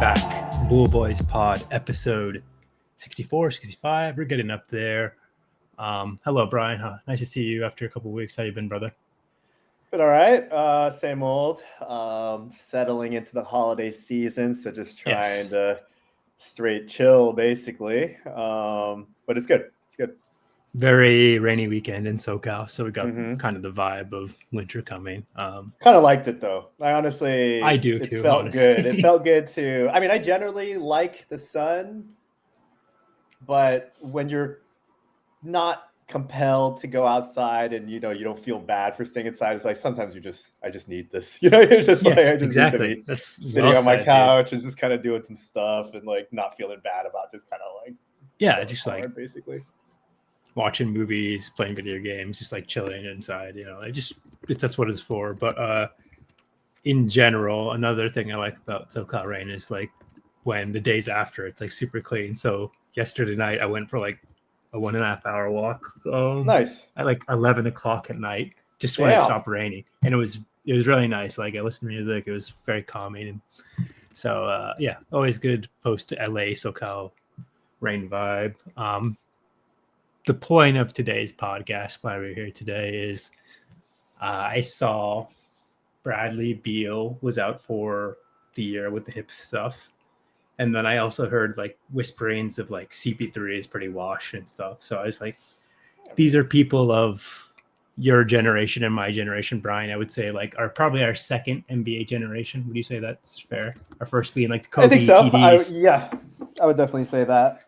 back. Bool Boys Pod, episode 64, 65. We're getting up there. Hello, Brian. Nice to see you after a couple of weeks. How you been, brother? Been all right. Same old. Settling into the holiday season, so just trying to straight chill, basically. But it's good. It's good. Very rainy weekend in SoCal, so we got kind of the vibe of winter coming. Kind of liked it though. I do it too. Felt honestly. good. It felt good too. I mean, I generally like the sun, but when you're not compelled to go outside and you don't feel bad for staying inside, it's like sometimes I just need this. You're just yes, like I just exactly. need to be That's sitting on my couch dude. and just kind of doing some stuff and like not feeling bad about just kind of like just hard, like basically watching movies, playing video games, just like chilling inside. That's what it's for. But in general, another thing I like about SoCal rain is like when the days after it's like super clean. So yesterday night I went for like a 1.5 hour walk. Nice. At like 11 o'clock at night, just when it stopped raining, and it was really nice. Like I listened to music, it was very calming, and so always good post LA SoCal rain vibe. The point of today's podcast, why we're here today, is I saw Bradley Beal was out for the year with the hip stuff. And then I also heard like whisperings of like CP3 is pretty washed and stuff. So I was like, these are people of your generation and my generation, Brian. I would say like are probably our second NBA generation. Would you say that's fair? Our first being like the Kobe, I think so. TDs. I would definitely say that.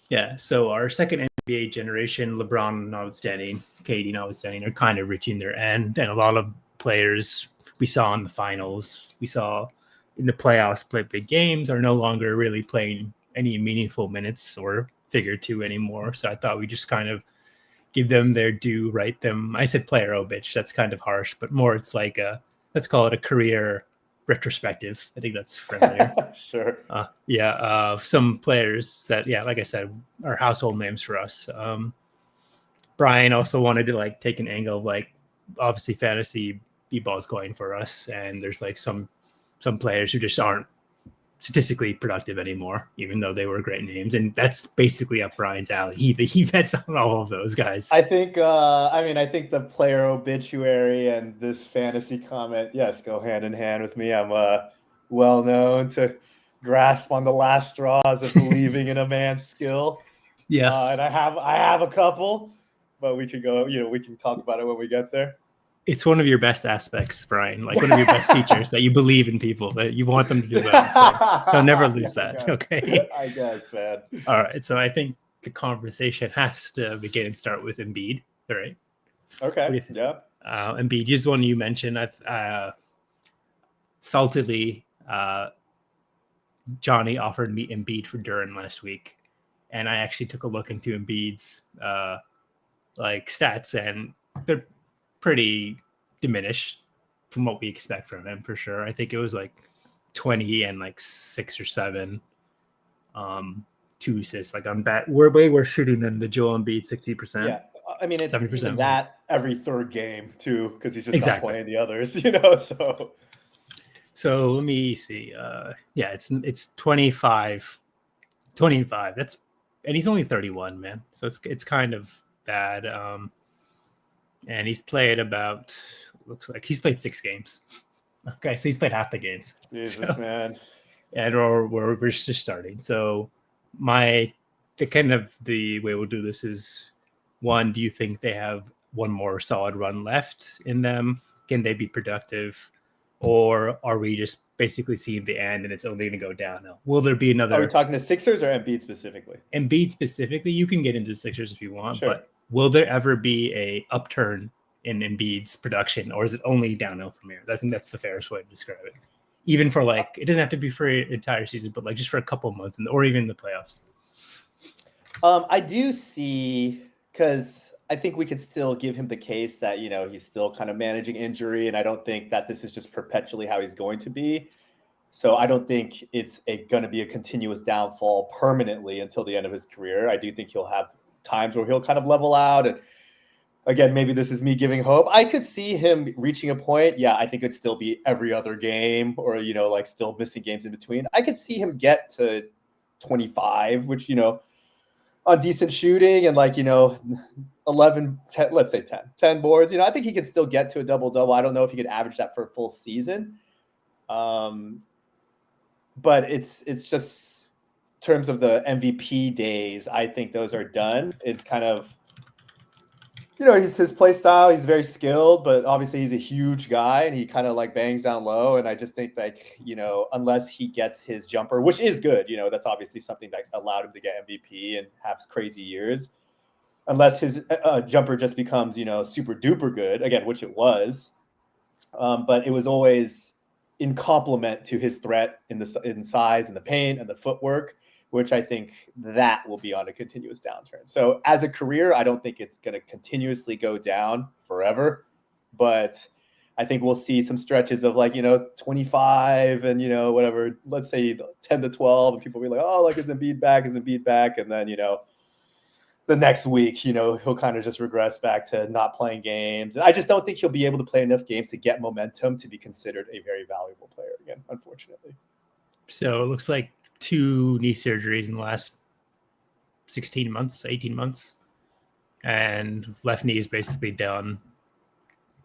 Yeah. So our second NBA generation, LeBron notwithstanding, KD notwithstanding, are kind of reaching their end. And a lot of players we saw in the finals, we saw in the playoffs play big games are no longer really playing any meaningful minutes or figure two anymore. So I thought we just kind of give them their due, write them. I said player bitch. That's kind of harsh, but more it's like let's call it a career retrospective. I think that's friendlier. Sure. Some players that, like I said, are household names for us. Brian also wanted to like take an angle of like obviously fantasy b-ball is going for us, and there's like some players who just aren't statistically productive anymore, even though they were great names. And that's basically up Brian's alley. He bets on all of those guys. I think the player obituary and this fantasy comment, yes, go hand in hand with me. I'm well known to grasp on the last straws of believing in a man's skill. Yeah. And I have a couple, but we could go, we can talk about it when we get there. It's one of your best aspects, Brian, like one of your best features, that you believe in people, that you want them to do well. So don't never lose that. Okay. I guess, man. All right. So I think the conversation has to begin and start with Embiid. All right. Okay. Yeah. Embiid is one you mentioned. Saltedly, Johnny offered me Embiid for Duran last week, and I actually took a look into Embiid's like stats, and they're pretty diminished from what we expect from him for sure. I think it was like 20 and like 6 or 7, 2 assists. Like on bat, we're way worse shooting than the Joel Embiid 60%. Yeah, I mean it's 70%. Even that every third game too, because he's just not playing the others, So let me see. It's 25. That's, and he's only 31, man. So it's kind of bad. And he's played looks like he's played 6 games. Okay, so he's played half the games. Jesus, man. And we're just starting. So the way we'll do this is, one, do you think they have one more solid run left in them? Can they be productive? Or are we just basically seeing the end and it's only going to go downhill? Will there be another? Are we talking to Sixers or Embiid specifically? Embiid specifically, you can get into the Sixers if you want, sure. But will there ever be a upturn in Embiid's production, or is it only downhill from here? I think that's the fairest way to describe it. Even for like, it doesn't have to be for an entire season, but like just for a couple of months, or even the playoffs. I do see, because I think we could still give him the case that, he's still kind of managing injury, and I don't think that this is just perpetually how he's going to be. So I don't think it's going to be a continuous downfall permanently until the end of his career. I do think he'll have times where he'll kind of level out and again, maybe this is me giving hope. I could see him reaching a point. Yeah, I think it'd still be every other game or, like still missing games in between. I could see him get to 25, which, on decent shooting and 11, 10, let's say 10 boards. I think he could still get to a double-double. I don't know if he could average that for a full season. But it's just in terms of the MVP days, I think those are done. It's kind of, his play style, he's very skilled, but obviously he's a huge guy and he kind of bangs down low. And I just think unless he gets his jumper, which is good, that's obviously something that allowed him to get MVP and have crazy years. Unless his jumper just becomes, super duper good, again, which it was. But it was always in complement to his threat in size and the paint and the footwork, which I think that will be on a continuous downturn. So as a career, I don't think it's going to continuously go down forever, but I think we'll see some stretches of 25 and, whatever, let's say 10 to 12, and people will be like, oh, is Embiid back? Is Embiid back? And then, the next week, he'll kind of just regress back to not playing games. And I just don't think he'll be able to play enough games to get momentum to be considered a very valuable player again, unfortunately. So it looks like 2 knee surgeries in the last 16 months, 18 months. And left knee is basically done.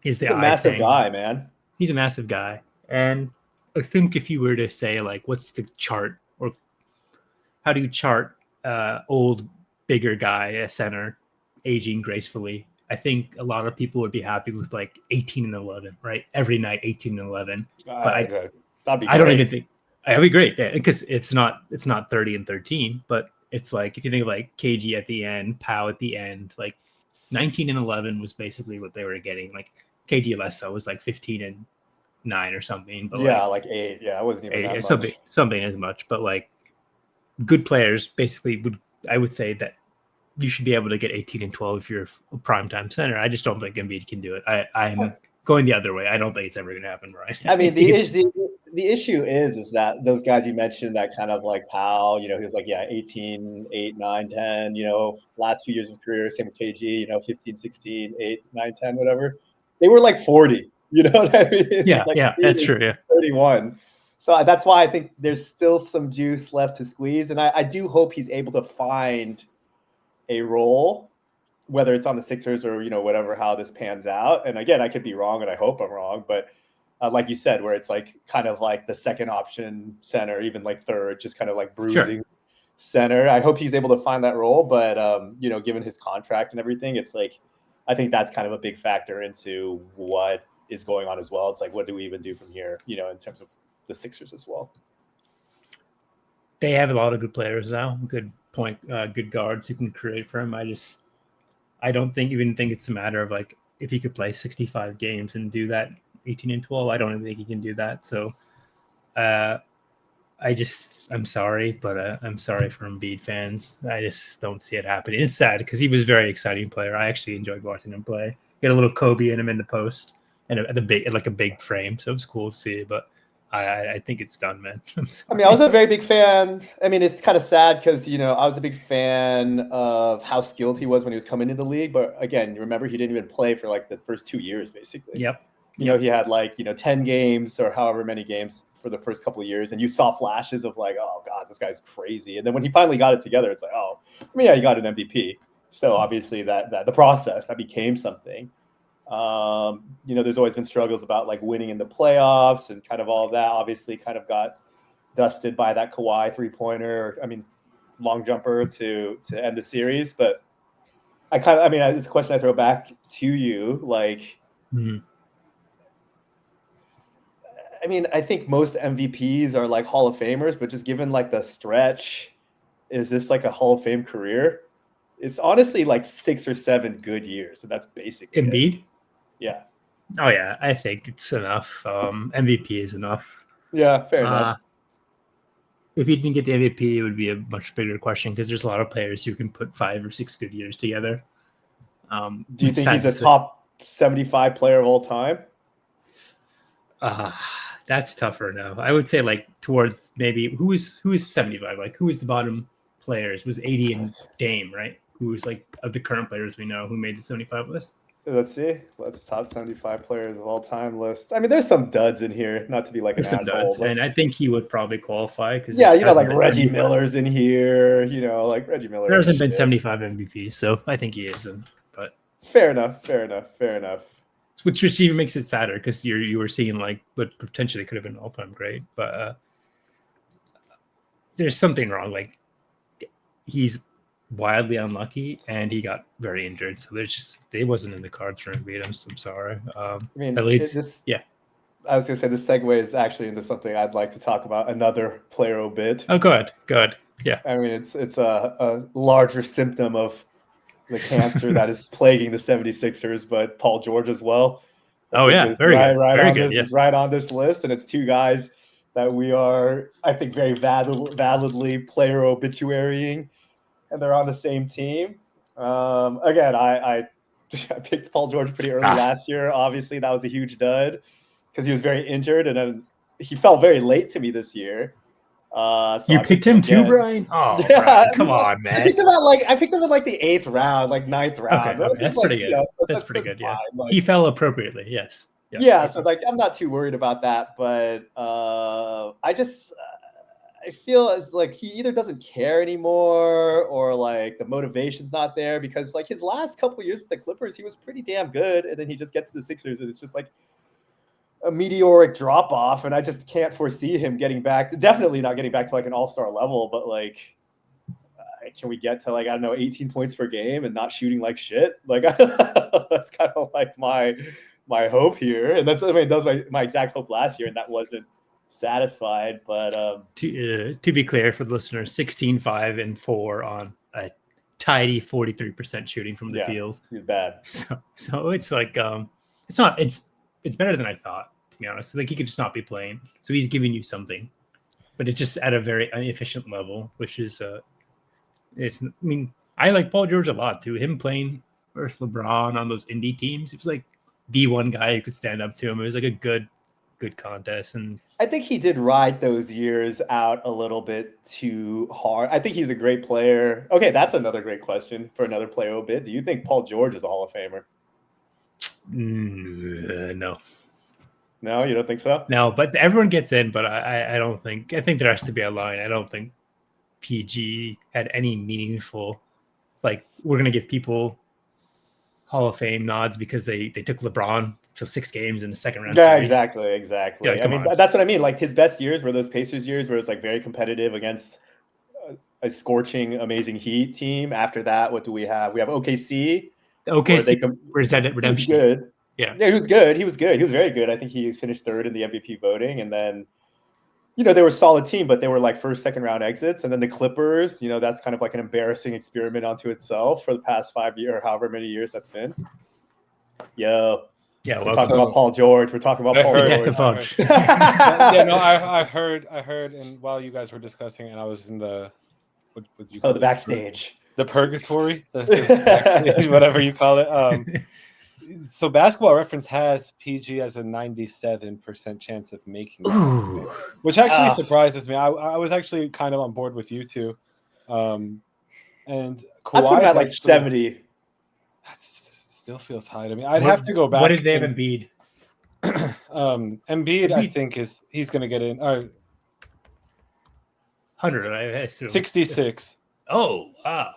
He's a massive guy, man. He's a massive guy. And I think if you were to say, what's the chart, or how do you chart old, bigger guy, a center, aging gracefully, I think a lot of people would be happy with 18 and 11, right? Every night, 18 and 11. But that'd be great. I don't even think that'd be great, because it's not 30 and 13, but it's if you think of KG at the end, Powell at the end, 19 and 11 was basically what they were getting. KG Lessa was 15 and 9 or something. But 8. Yeah, it wasn't even 8, that much. Something as much. But good players basically I would say that you should be able to get 18 and 12 if you're a primetime center. I just don't think Embiid can do it. I'm going the other way. I don't think it's ever going to happen, Brian. I mean, the issue is that those guys you mentioned that kind of Powell, he was 18, 8, 9, 10, last few years of career, same with KG, 15, 16, 8, 9, 10, whatever. They were 40, you know what I mean? Yeah, that's true. Yeah. 31. So that's why I think there's still some juice left to squeeze. And I do hope he's able to find a role, whether it's on the Sixers or, whatever, how this pans out. And again, I could be wrong and I hope I'm wrong, but like you said, where it's kind of the second option center, even third, just kind of bruising center. I hope he's able to find that role, but given his contract and everything, it's I think that's kind of a big factor into what is going on as well. It's what do we even do from here, in terms of the Sixers as well. They have a lot of good players now, good guards who can create for him. I don't even think it's a matter of if he could play 65 games and do that 18 and 12, I don't even think he can do that. So I'm sorry, but I'm sorry for Embiid fans. I just don't see it happening. It's sad because he was a very exciting player. I actually enjoyed watching him play. He had a little Kobe in him in the post and a big frame. So it was cool to see, but I think it's done, man. I mean, I was a very big fan. I mean, it's kind of sad because, I was a big fan of how skilled he was when he was coming into the league. But again, you remember he didn't even play for the first 2 years, basically. Yep. He had 10 games or however many games for the first couple of years. And you saw flashes of oh God, this guy's crazy. And then when he finally got it together, it's yeah, he got an MVP. So obviously that the process that became something. There's always been struggles about winning in the playoffs and kind of all of that. Obviously kind of got dusted by that Kawhi 3-pointer, long jumper to end the series. But it's a question I throw back to you. Mm-hmm. I think most MVPs are Hall of Famers, but just given the stretch, is this a Hall of Fame career? It's honestly 6 or 7 good years. So that's basically Embiid. Yeah. Oh yeah, I think it's enough. MVP is enough. Yeah, fair enough. If he didn't get the MVP, it would be a much bigger question because there's a lot of players who can put 5 or 6 good years together. Do you think he's a top 75 player of all time? That's tougher now. I would say towards maybe who is 75? Who is the bottom players? Was 80 and Dame, right? Who was of the current players we know who made the 75 list? Let's see. Let's top 75 players of all time list. I mean, there's some duds in here, not to be like There's an some asshole. duds, and I think he would probably qualify because yeah, like Reggie Miller's in here. Like Reggie Miller. There hasn't been 75 MVPs, so I think he is. But fair enough. Which even makes it sadder because you were seeing like what potentially could have been all time great, but there's something wrong. Like he's wildly unlucky, and he got very injured, so they wasn't in the cards for Embiid. I'm sorry. I mean, I was gonna say this segue is actually into something I'd like to talk about. Another player obit. Oh, good. Yeah. I mean, it's a larger symptom of the cancer that is plaguing the 76ers, but Paul George as well. Oh yeah, very good. Very good. Is right on this list, and it's two guys that we are, I think, very validly player obituarying, and they're on the same team. Again, I picked Paul George pretty early last year. Obviously, that was a huge dud because he was very injured, and then he fell very late to me this year. So you picked him too, Brian? Oh, yeah, Brian, come on, man. I picked him in like the 8th round, like 9th round. Okay, that's pretty good. That's pretty good. Yeah, like, he fell appropriately. Yes. Yeah, so like I'm not too worried about that, but I feel as like he either doesn't care anymore or like the motivation's not there because like his last couple of years with the Clippers, he was pretty damn good, and then he just gets to the Sixers and it's just like a meteoric drop off, and I just can't foresee him definitely not getting back to like an all-star level, but like can we get to like, I don't know, 18 points per game and not shooting like shit? Like that's kind of like my hope here, and that was my exact hope last year, and that wasn't satisfied. But to be clear for the listeners, 16, 5, and 4 on a tidy 43% shooting from the field. He's bad. So it's like it's better than I thought, to be honest. Like he could just not be playing, so he's giving you something, but it's just at a very inefficient level, which is it's. I mean, I like Paul George a lot too. Him playing versus LeBron on those indie teams, it was like the one guy who could stand up to him. It was like a good contest, and I think he did ride those years out a little bit too hard. I think he's a great player. Okay, that's another great question for another player obit. Do you think Paul George is a Hall of Famer? No. No, you don't think so? No, but everyone gets in, but I don't think. I think there has to be a line. I don't think PG had any meaningful. Like we're gonna give people Hall of Fame nods because they took LeBron to 6 games in the second round. Yeah, series. exactly. Yeah, I mean, that's what I mean. Like his best years were those Pacers years where it's like very competitive against a scorching, amazing Heat team. After that, what do we have? We have OKC. Where's that redemption? He was good. Yeah, he was good. He was very good. I think he finished 3rd in the MVP voting, and then they were a solid team, but they were like first, second round exits. And then the Clippers, that's kind of like an embarrassing experiment onto itself for the past 5 years or however many years that's been. We're talking about Paul George. We're talking about Paul George. I heard, and while you guys were discussing, and I was in the the backstage, the purgatory, the backstage, whatever you call it. So Basketball Reference has PG as a 97% chance of making it, which actually surprises me. I was actually kind of on board with you two. And Kawhi I put him at like 70. That still feels high to me. I'd have to go back. What did they have Embiid? Embiid, I think he's going to get in. 100, I assume. 66. Oh, wow.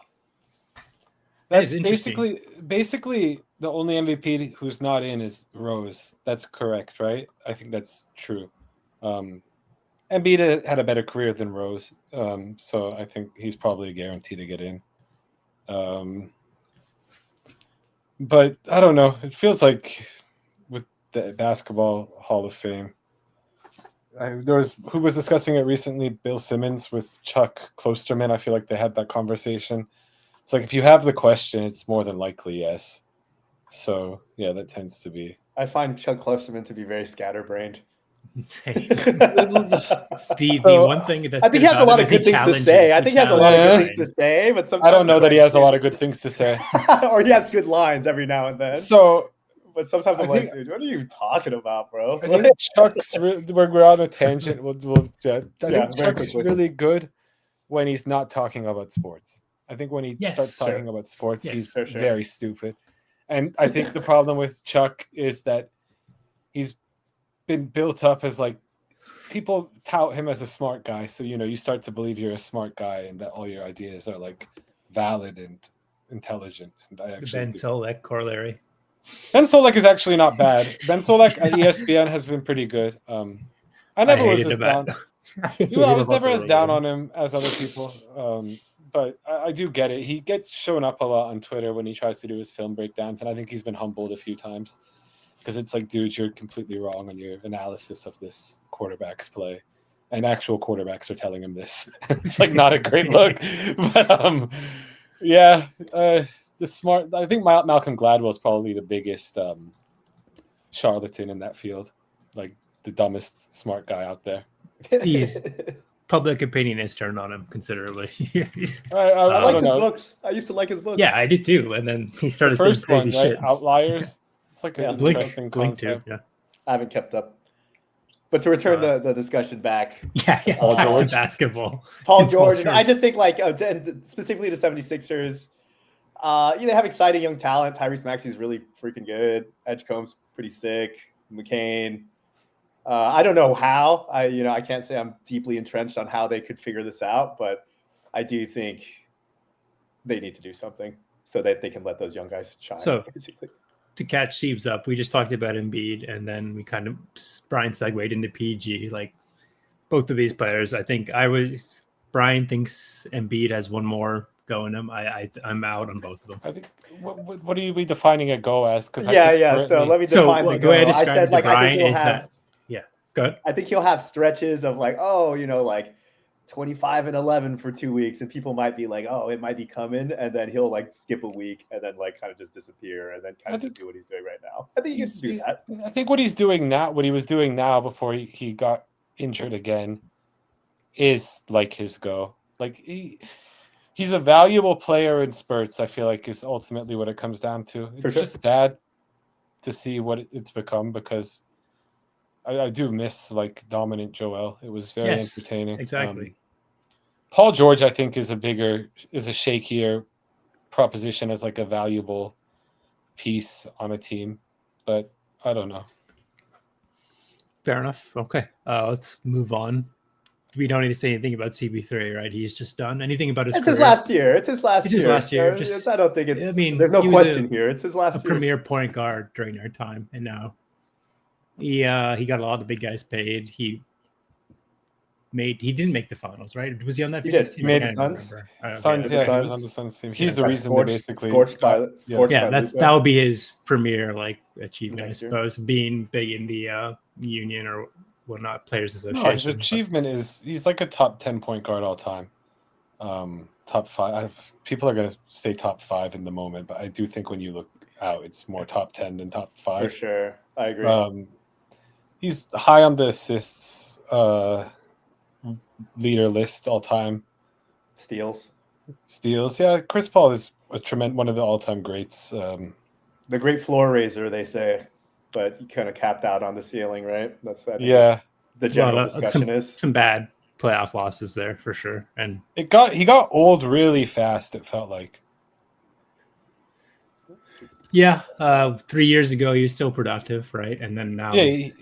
That's basically the only MVP who's not in is Rose. That's correct, right? I think that's true. Embiid had a better career than Rose, so I think he's probably guaranteed to get in. But I don't know. It feels like with the Basketball Hall of Fame, who was discussing it recently? Bill Simmons with Chuck Klosterman. I feel like they had that conversation. It's like if you have the question, it's more than likely yes. So yeah, that tends to be. I find Chuck Klosterman to be very scatterbrained. the one thing that's I think he has a lot of good things to say. I think he has a lot of good things to say, but sometimes I don't know that he has a lot of good things to say, or he has good lines every now and then. So, but sometimes I'm like, dude, what are you talking about, bro? I think Chuck's. We're on a tangent. I think Chuck's really good when he's not talking about sports. I think when he starts talking about sports, he's very stupid. And I think the problem with Chuck is that he's been built up as like people tout him as a smart guy. So, you start to believe you're a smart guy and that all your ideas are like valid and intelligent. And I actually Ben Solak corollary. Ben Solak is actually not bad. Ben Solak at ESPN has been pretty good. I never was as down. I was never as down on him as other people. But I do get it. He gets shown up a lot on Twitter when he tries to do his film breakdowns, and I think he's been humbled a few times because it's like, dude, you're completely wrong on your analysis of this quarterback's play, and actual quarterbacks are telling him this. It's like not a great look. But yeah, the smart. I think Malcolm Gladwell is probably the biggest charlatan in that field, like the dumbest smart guy out there. He's public opinion has turned on him considerably. I like his books. I used to like his books. Yeah, I did too. And then he started saying crazy shit. Outliers. It's like an interesting concept. Too, yeah. I haven't kept up. But to return the discussion back. Yeah, Paul George. Basketball. Paul George. I just think specifically the 76ers, they have exciting young talent. Tyrese Maxey's really freaking good. Edgecombe's pretty sick. McCain. I don't know how. I can't say I'm deeply entrenched on how they could figure this out, but I do think they need to do something so that they can let those young guys shine. So, basically. To catch Sheebs up, we just talked about Embiid, and then we Brian segued into PG. Like both of these players, I think Brian thinks Embiid has one more go in him. I'm out on both of them. I think what are you defining a go as? So let me define the go. I said like Brian is that. Good. I think he'll have stretches of like 25 and 11 for 2 weeks, and people might be like, oh, it might be coming, and then he'll like skip a week and then like kind of just disappear and then kind of do what he's doing right now. I think he can do that. I think what he was doing now before he got injured again is like his go. Like he's a valuable player in spurts, I feel like is ultimately what it comes down to. It's just sad to see what it's become because I do miss like dominant Joel. It was very entertaining. Exactly. Paul George, I think, is a shakier proposition as like a valuable piece on a team, but I don't know. Fair enough. Okay, let's move on. We don't need to say anything about CB3, right? He's just done. Anything about his career? His last year. It's his last year. Last year. I don't think it's. I mean, there's no question here. It's his last year. Premier point guard during our time, and now. He got a lot of the big guys paid. He didn't make the finals, right? Was he on that? He did. Team? He made the Suns. Suns, yeah, he was on the Suns team. He's the reason they basically scorched by that would be his premier like achievement, I suppose, being big in the union or whatnot, Players Association. No, his achievement is he's like a top 10 point guard all time. Top 5. People are going to say top 5 in the moment, but I do think when you look out, it's more top 10 than top 5. For sure, I agree. He's high on the assists leader list all time. Steals, yeah. Chris Paul is one of the all-time greats. The great floor raiser, they say, but he kind of capped out on the ceiling, right? That's the general discussion is some bad playoff losses there for sure, and he got old really fast. It felt like. Yeah, 3 years ago he was still productive, right? And then now, he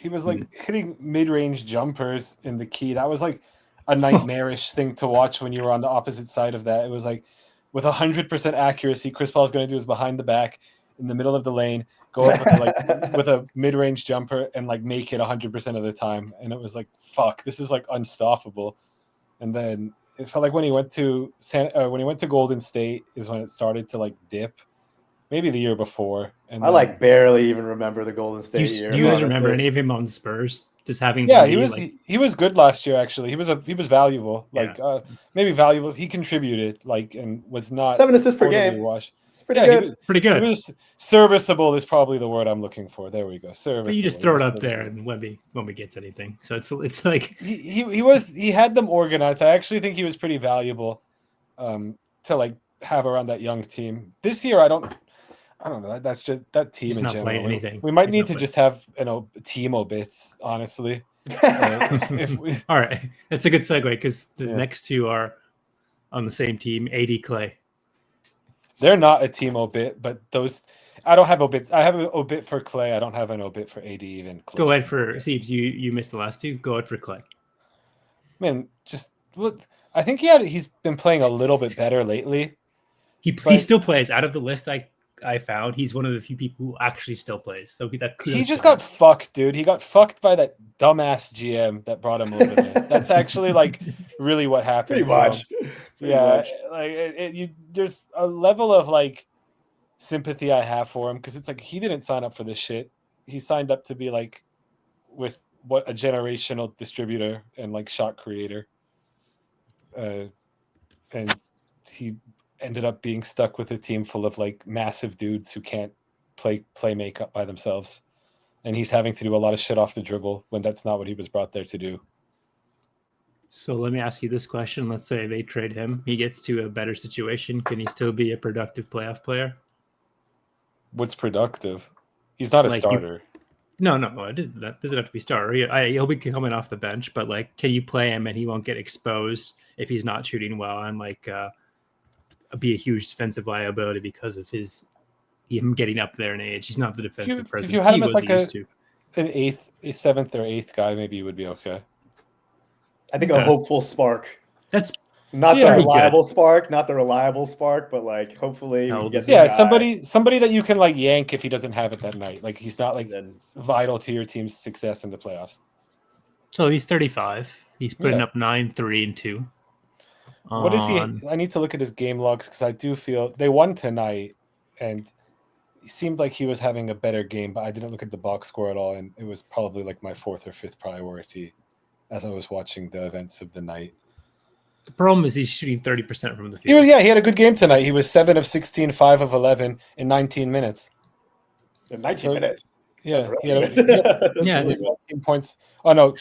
was like hitting mid-range jumpers in the key. That was like a nightmarish thing to watch when you were on the opposite side of that. It was like with 100% accuracy, Chris Paul's going to do is behind the back in the middle of the lane, go up with a mid-range jumper and like make it 100% of the time. And it was like, fuck, this is like unstoppable. And then it felt like when he went to Golden State is when it started to like dip. Maybe the year before. And I barely even remember the Golden State year. Do you guys remember any of him on Spurs? Just having he was good last year actually. He was valuable. Maybe valuable. He contributed and was not 7 assists per game. Washed. It's pretty good. Pretty good. He was serviceable is probably the word I'm looking for. There we go. Serviceable. But you just throw it up there and Wemby gets anything. So it's like he had them organized. I actually think he was pretty valuable to like have around that young team. This year I don't know. That's just that team in general. Playing anything. We might need to just have team obits, honestly. All right, that's a good segue because the next two are on the same team. AD Clay. They're not a team obit, but those I don't have obits. I have an obit for Clay. I don't have an obit for AD even close. Go ahead for Siebes. You missed the last two. Go ahead for Clay. Man, just what I think he's been playing a little bit better lately. He still plays. Out of the list I found, he's one of the few people who actually still plays. So he just got fucked, dude. He got fucked by that dumbass GM that brought him over there. That's actually like really what happened. Pretty much. Like there's a level of like sympathy I have for him because it's like he didn't sign up for this shit. He signed up to be like with what a generational distributor and like shot creator. And he ended up being stuck with a team full of like massive dudes who can't play makeup by themselves. And he's having to do a lot of shit off the dribble when that's not what he was brought there to do. So let me ask you this question. Let's say they trade him. He gets to a better situation. Can he still be a productive playoff player? What's productive? He's not a starter. No, that doesn't have to be starter. He'll be coming off the bench, but like, can you play him and he won't get exposed if he's not shooting well and like be a huge defensive liability because of him getting up there in age? He's not the defensive presence if you had him he as was like used to. A seventh or eighth guy, maybe you would be okay. I think a hopeful spark. That's not the reliable spark, but like hopefully somebody that you can like yank if he doesn't have it that night. Like he's not like vital to your team's success in the playoffs. So he's 35. He's putting up 9, 3, and 2. What is he? I need to look at his game logs because I do feel they won tonight, and he seemed like he was having a better game. But I didn't look at the box score at all, and it was probably like my fourth or fifth priority as I was watching the events of the night. The problem is he's shooting 30% from the field. He had a good game tonight. He was 7 of 16, 5 of 11 in 19 minutes. In 19 minutes? Yeah. Really 19 points. Oh, no.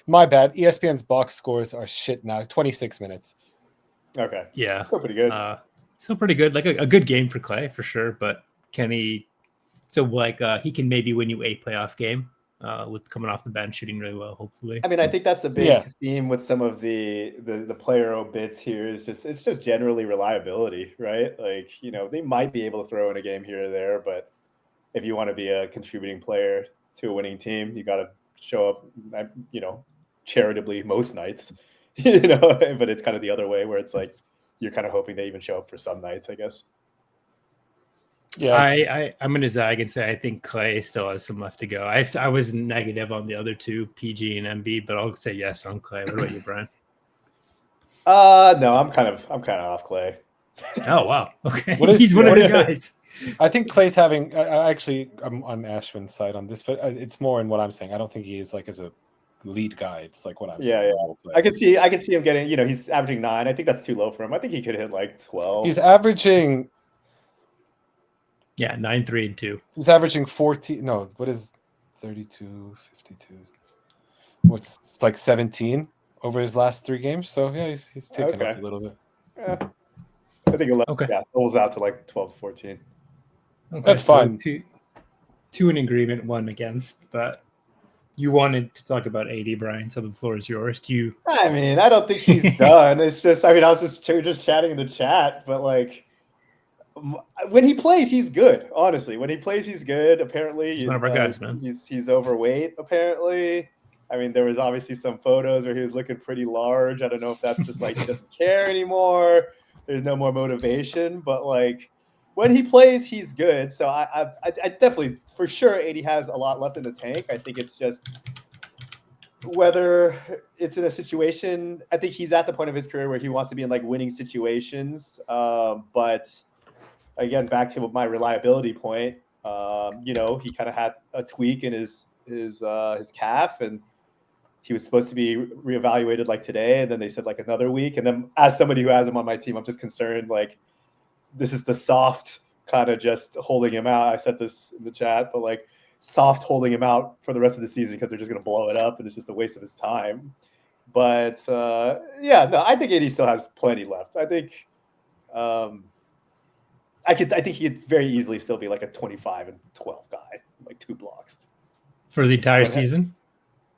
My bad. ESPN's box scores are shit now. 26 minutes. Okay. Yeah. Still pretty good. Still pretty good. Like a good game for Clay, for sure. But can he... So, like, he can maybe win you a playoff game. With coming off the bench, shooting really well, hopefully. I mean, I think that's a big theme with some of the player obits here. It's just generally reliability, right? Like, they might be able to throw in a game here or there, but if you want to be a contributing player to a winning team, you got to show up, charitably most nights, but it's kind of the other way where it's like you're kind of hoping they even show up for some nights, I guess. Yeah, I'm going to zag and say I think Clay still has some left to go. I was negative on the other two, PG and Embiid, but I'll say yes on Clay. What about you, Brian? No, I'm kind of off Clay. Oh wow, okay. He's one of the guys. I think Clay's having. I'm on Ashwin's side on this, but it's more in what I'm saying. I don't think he is like as a lead guy. It's like what I'm saying. Yeah. I can see him getting. He's averaging 9. I think that's too low for him. I think he could hit like 12. He's averaging. Yeah, 9, 3, and 2. He's averaging 14. No, what is 32, 52? What's like 17 over his last 3 games? So yeah, he's taking up a little bit. Yeah. I think 11. Okay. Yeah, pulls out to like 12 to 14. Okay, that's fine. 2 in agreement, 1 against. But you wanted to talk about AD, Brian, so the floor is yours. I mean, I don't think he's done. It's just, I was just chatting in the chat, but like. When he plays, he's good. Honestly, when he plays, he's good. Apparently, he's one of our guys, man. He's overweight. Apparently, I mean, there was obviously some photos where he was looking pretty large. I don't know if that's just like he doesn't care anymore. There's no more motivation, but like when he plays, he's good. So I definitely, for sure, AD has a lot left in the tank. I think it's just whether it's in a situation. I think he's at the point of his career where he wants to be in like winning situations, but. Again, back to my reliability point, he kind of had a tweak in his calf, and he was supposed to be reevaluated like today, and then they said like another week. And then as somebody who has him on my team, I'm just concerned like this is the soft kind of just holding him out. I said this in the chat, but like soft holding him out for the rest of the season because they're just going to blow it up, and it's just a waste of his time. But I think AD still has plenty left. I think. I think he could very easily still be like a 25 and 12 guy, like 2 blocks for the entire season.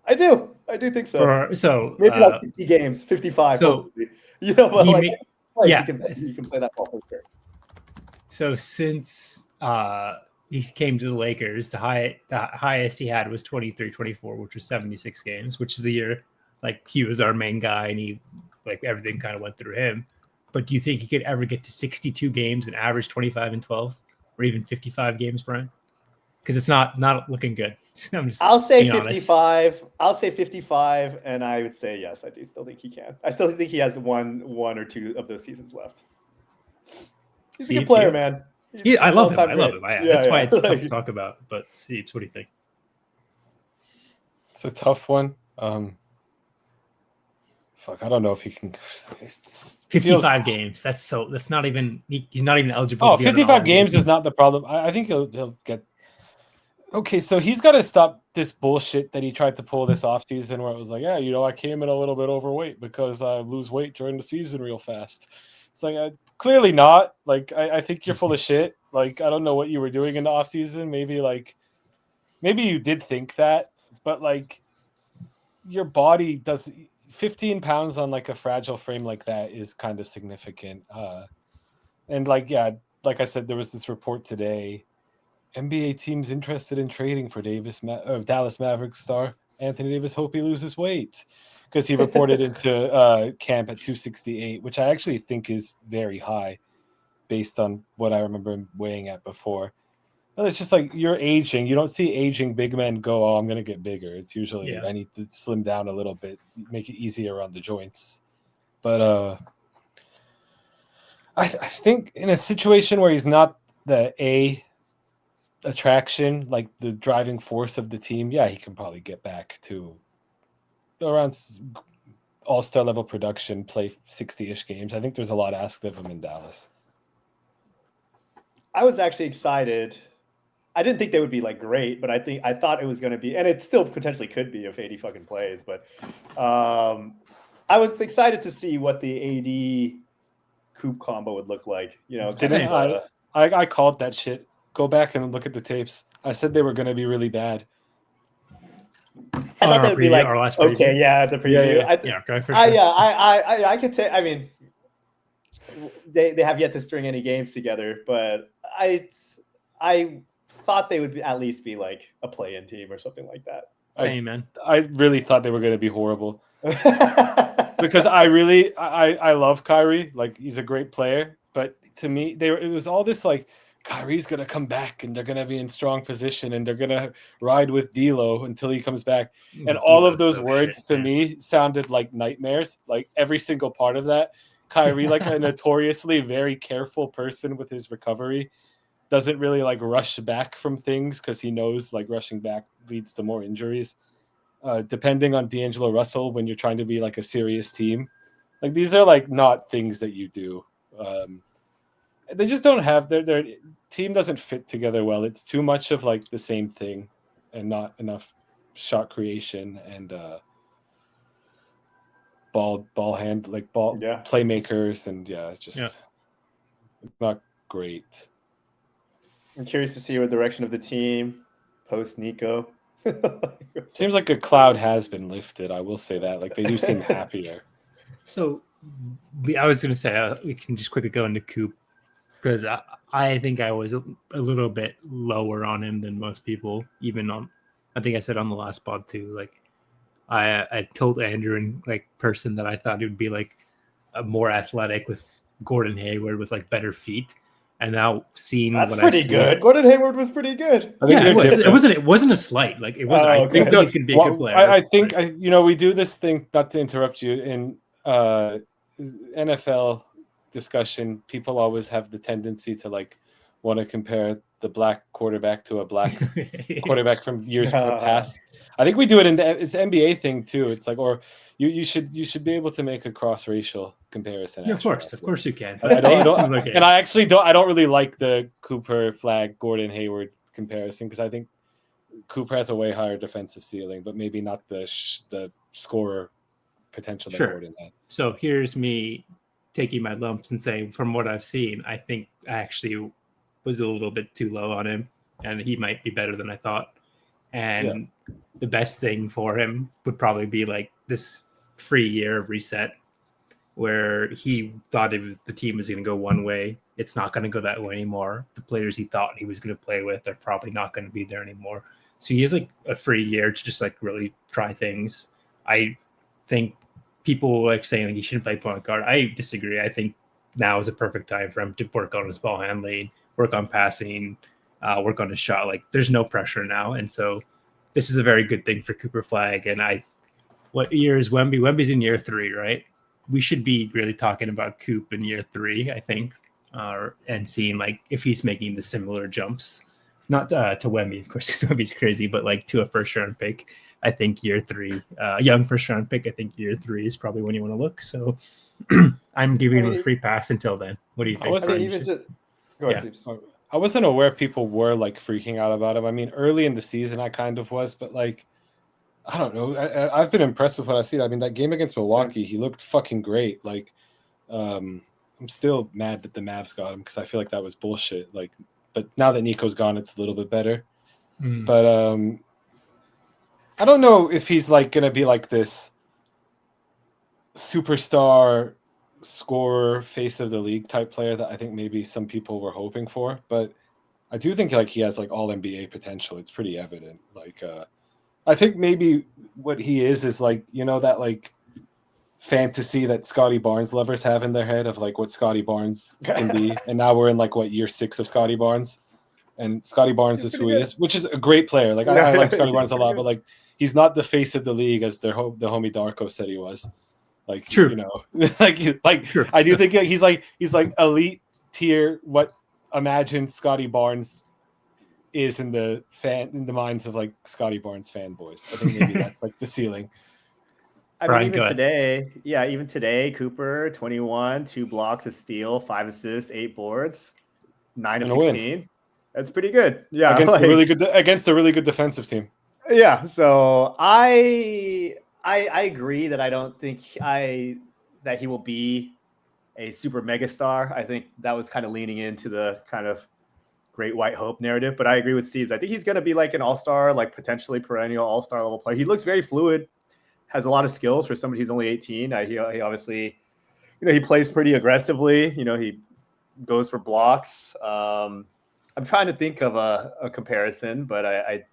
I do think so. So maybe like 50 games, 55. So but you can play that ball for sure. So since he came to the Lakers. The highest he had was 23-24, which was 76 games, which is the year like he was our main guy and he like everything kind of went through him. But do you think he could ever get to 62 games and average 25 and 12 or even 55 games, Brian? Because it's not looking good. I'll say 55. Honest. I'll say 55, and I would say yes. I do still think he can. I still think he has one or two of those seasons left. He's a good player, man. I love him. That's why it's tough to talk about. But Steve, what do you think? It's a tough one. I don't know if he can. 55 games. That's not even. He's not even eligible. Oh, 55 games is not the problem. I think he'll get. Okay, so he's got to stop this bullshit that he tried to pull this offseason where it was like, yeah, I came in a little bit overweight because I lose weight during the season real fast. It's like, clearly not. Like, I think you're full of shit. Like, I don't know what you were doing in the offseason. Maybe you did think that, but like, your body does 15 pounds on like a fragile frame like that is kind of significant. And like, yeah, like I said, there was this report today. NBA teams interested in trading for Dallas Mavericks star Anthony Davis. Hope he loses weight because he reported into camp at 268, which I actually think is very high based on what I remember him weighing at before. But it's just like you're aging. You don't see aging big men go, oh, I'm going to get bigger. It's usually I need to slim down a little bit, make it easier on the joints. But I think in a situation where he's not the attraction, like the driving force of the team, he can probably get back to around all-star level production, play 60-ish games. I think there's a lot asked of him in Dallas. I was actually excited. I didn't think they would be like great, but I thought it was going to be, and it still potentially could be if AD fucking plays. But I was excited to see what the AD Coop combo would look like. I called that shit. Go back and look at the tapes. I said they were going to be really bad. I thought they would be like, okay, the preview. I could say. I mean, they have yet to string any games together, but I thought they would at least be like a play-in team or something like that. Same, man. I really thought they were going to be horrible because I love Kyrie. Like, he's a great player, but to me, it was all this like, Kyrie's going to come back and they're going to be in strong position and they're going to ride with D'Lo until he comes back. And all of those words to me sounded like nightmares. Like every single part of that. Kyrie, like a notoriously very careful person with his recovery, doesn't really like rush back from things because he knows like rushing back leads to more injuries. Depending on D'Angelo Russell, when you're trying to be like a serious team, like these are like not things that you do. They just don't have their team doesn't fit together well. It's too much of like the same thing and not enough shot creation and ball playmakers and it's just not great. I'm curious to see what direction of the team post Nico. Seems like a cloud has been lifted. I will say that. Like they do seem happier. So I was going to say we can just quickly go into Coop. Because I think I was a little bit lower on him than most people, even on, I think I said on the last pod too. Like I told Andrew in like person that I thought it would be like a more athletic with Gordon Hayward with like better feet. And now seeing that's pretty good. Gordon Hayward was pretty good. I think it wasn't a slight. Like it wasn't. I think he's going to be a good player. I think we do this thing. Not to interrupt you in NFL discussion, people always have the tendency to like want to compare the black quarterback to a black quarterback from years past. I think we do it it's an NBA thing too. It's like, or you should be able to make a cross-racial comparison. Yeah, of course you can. I don't really like the Cooper Flag Gordon Hayward comparison because I think Cooper has a way higher defensive ceiling, but maybe not the scorer potential that Gordon had. So here's me taking my lumps and saying, from what I've seen, I think I actually was a little bit too low on him, and he might be better than I thought. And the best thing for him would probably be like this free year of reset. where he thought the team was going to go one way. It's not going to go that way anymore. The players he thought he was going to play with are probably not going to be there anymore. So he has like a free year to just like really try things. I think people like saying like he shouldn't play point guard. I disagree. I think now is a perfect time for him to work on his ball handling, work on passing, work on his shot. Like there's no pressure now. And so this is a very good thing for Cooper Flag. And what year is Wemby? Wemby's in year 3, right? We should be really talking about Coop in year 3, I think, and seeing like if he's making the similar jumps, not to Wemby, of course, because Wemby's crazy, but like to a first round pick. I think year 3, young first round pick. I think year 3 is probably when you want to look. So I'm giving him a free pass until then. What do you think? I wasn't aware people were like freaking out about him. I mean, early in the season, I kind of was, but like, I don't know. I've been impressed with what I've seen. I mean, that game against Milwaukee, he looked fucking great. Like, I'm still mad that the Mavs got him because I feel like that was bullshit. Like, but now that Nico's gone, it's a little bit better. But I don't know if he's like gonna be like this superstar scorer, face of the league type player that I think maybe some people were hoping for. But I do think like he has like all NBA potential. It's pretty evident. Like, I think maybe what he is like, you know, that like fantasy that Scotty Barnes lovers have in their head of like what Scotty Barnes can be. And now we're in like what year 6 of Scotty Barnes, and Scotty Barnes is who he is, which is a great player. Like I like Scotty Barnes a lot, but like he's not the face of the league as the homie Darko said he was. Like, true, you know, like true. I do think he's like elite tier. What imagine Scotty Barnes is in the minds of like Scotty Barnes fanboys. I think maybe that's like the ceiling. I mean, even today, Cooper 21, 2 blocks, a steal, 5 assists, 8 boards, 9 of 16. That's pretty good. Yeah, against a really good defensive team. Yeah, so I agree that I don't think that he will be a super megastar. I think that was kind of leaning into the kind of great white hope narrative, but I agree with Steve. I think he's going to be like an all-star, like potentially perennial all-star level player. He looks very fluid, has a lot of skills for somebody who's only 18. He obviously, you know, he plays pretty aggressively. You know, he goes for blocks. I'm trying to think of a comparison, but I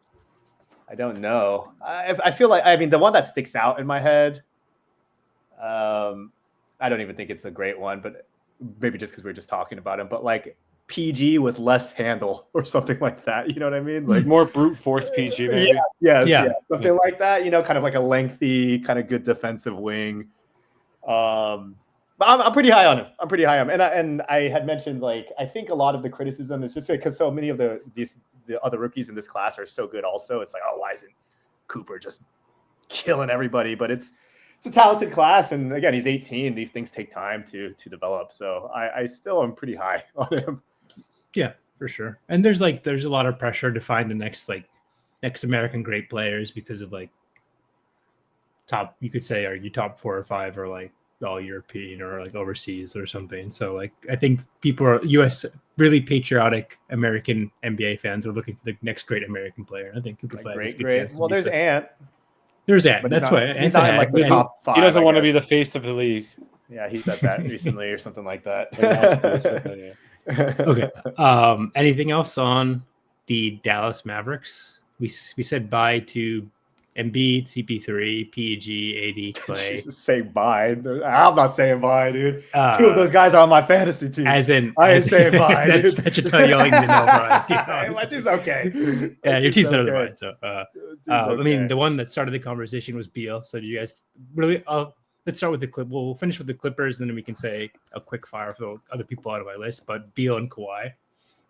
don't know. I feel like, I mean, the one that sticks out in my head, I don't even think it's a great one, but maybe just because we're just talking about him, but like PG with less handle or something like that. You know what I mean? Like more brute force PG, maybe. Yeah. Something like that, you know, kind of like a lengthy, kind of good defensive wing. But I'm pretty high on him. And I had mentioned, like, I think a lot of the criticism is just because so many of the other rookies in this class are so good also. It's like, oh, why isn't Cooper just killing everybody? But it's a talented class. And again, he's 18. These things take time to develop. So I still am pretty high on him. Yeah, for sure. And there's a lot of pressure to find the next American great players because of like you could say, are you top 4 or 5 or like all European or like overseas or something. So like I think people are US really patriotic American NBA fans are looking for the next great American player. I think Cooper Flag is a good chance. Well, there's Ant. There's Ant. That's why he's not in like the top 5. He doesn't want to be the face of the league. Yeah, he said that recently or something like that. Okay. Anything else on the Dallas Mavericks? We said bye to Embiid, CP3, PG, AD, Clay. Say bye. I'm not saying bye, dude. 2 of those guys are on my fantasy team. I ain't saying bye. That should tell you all you need to know, Brian. My team's okay. Yeah, your team's better than mine. So, I mean, the one that started the conversation was Beal. So, do you guys really? Let's start with the clip. We'll finish with the Clippers, and then we can say a quick fire for the other people out of my list. But Beal and Kawhi.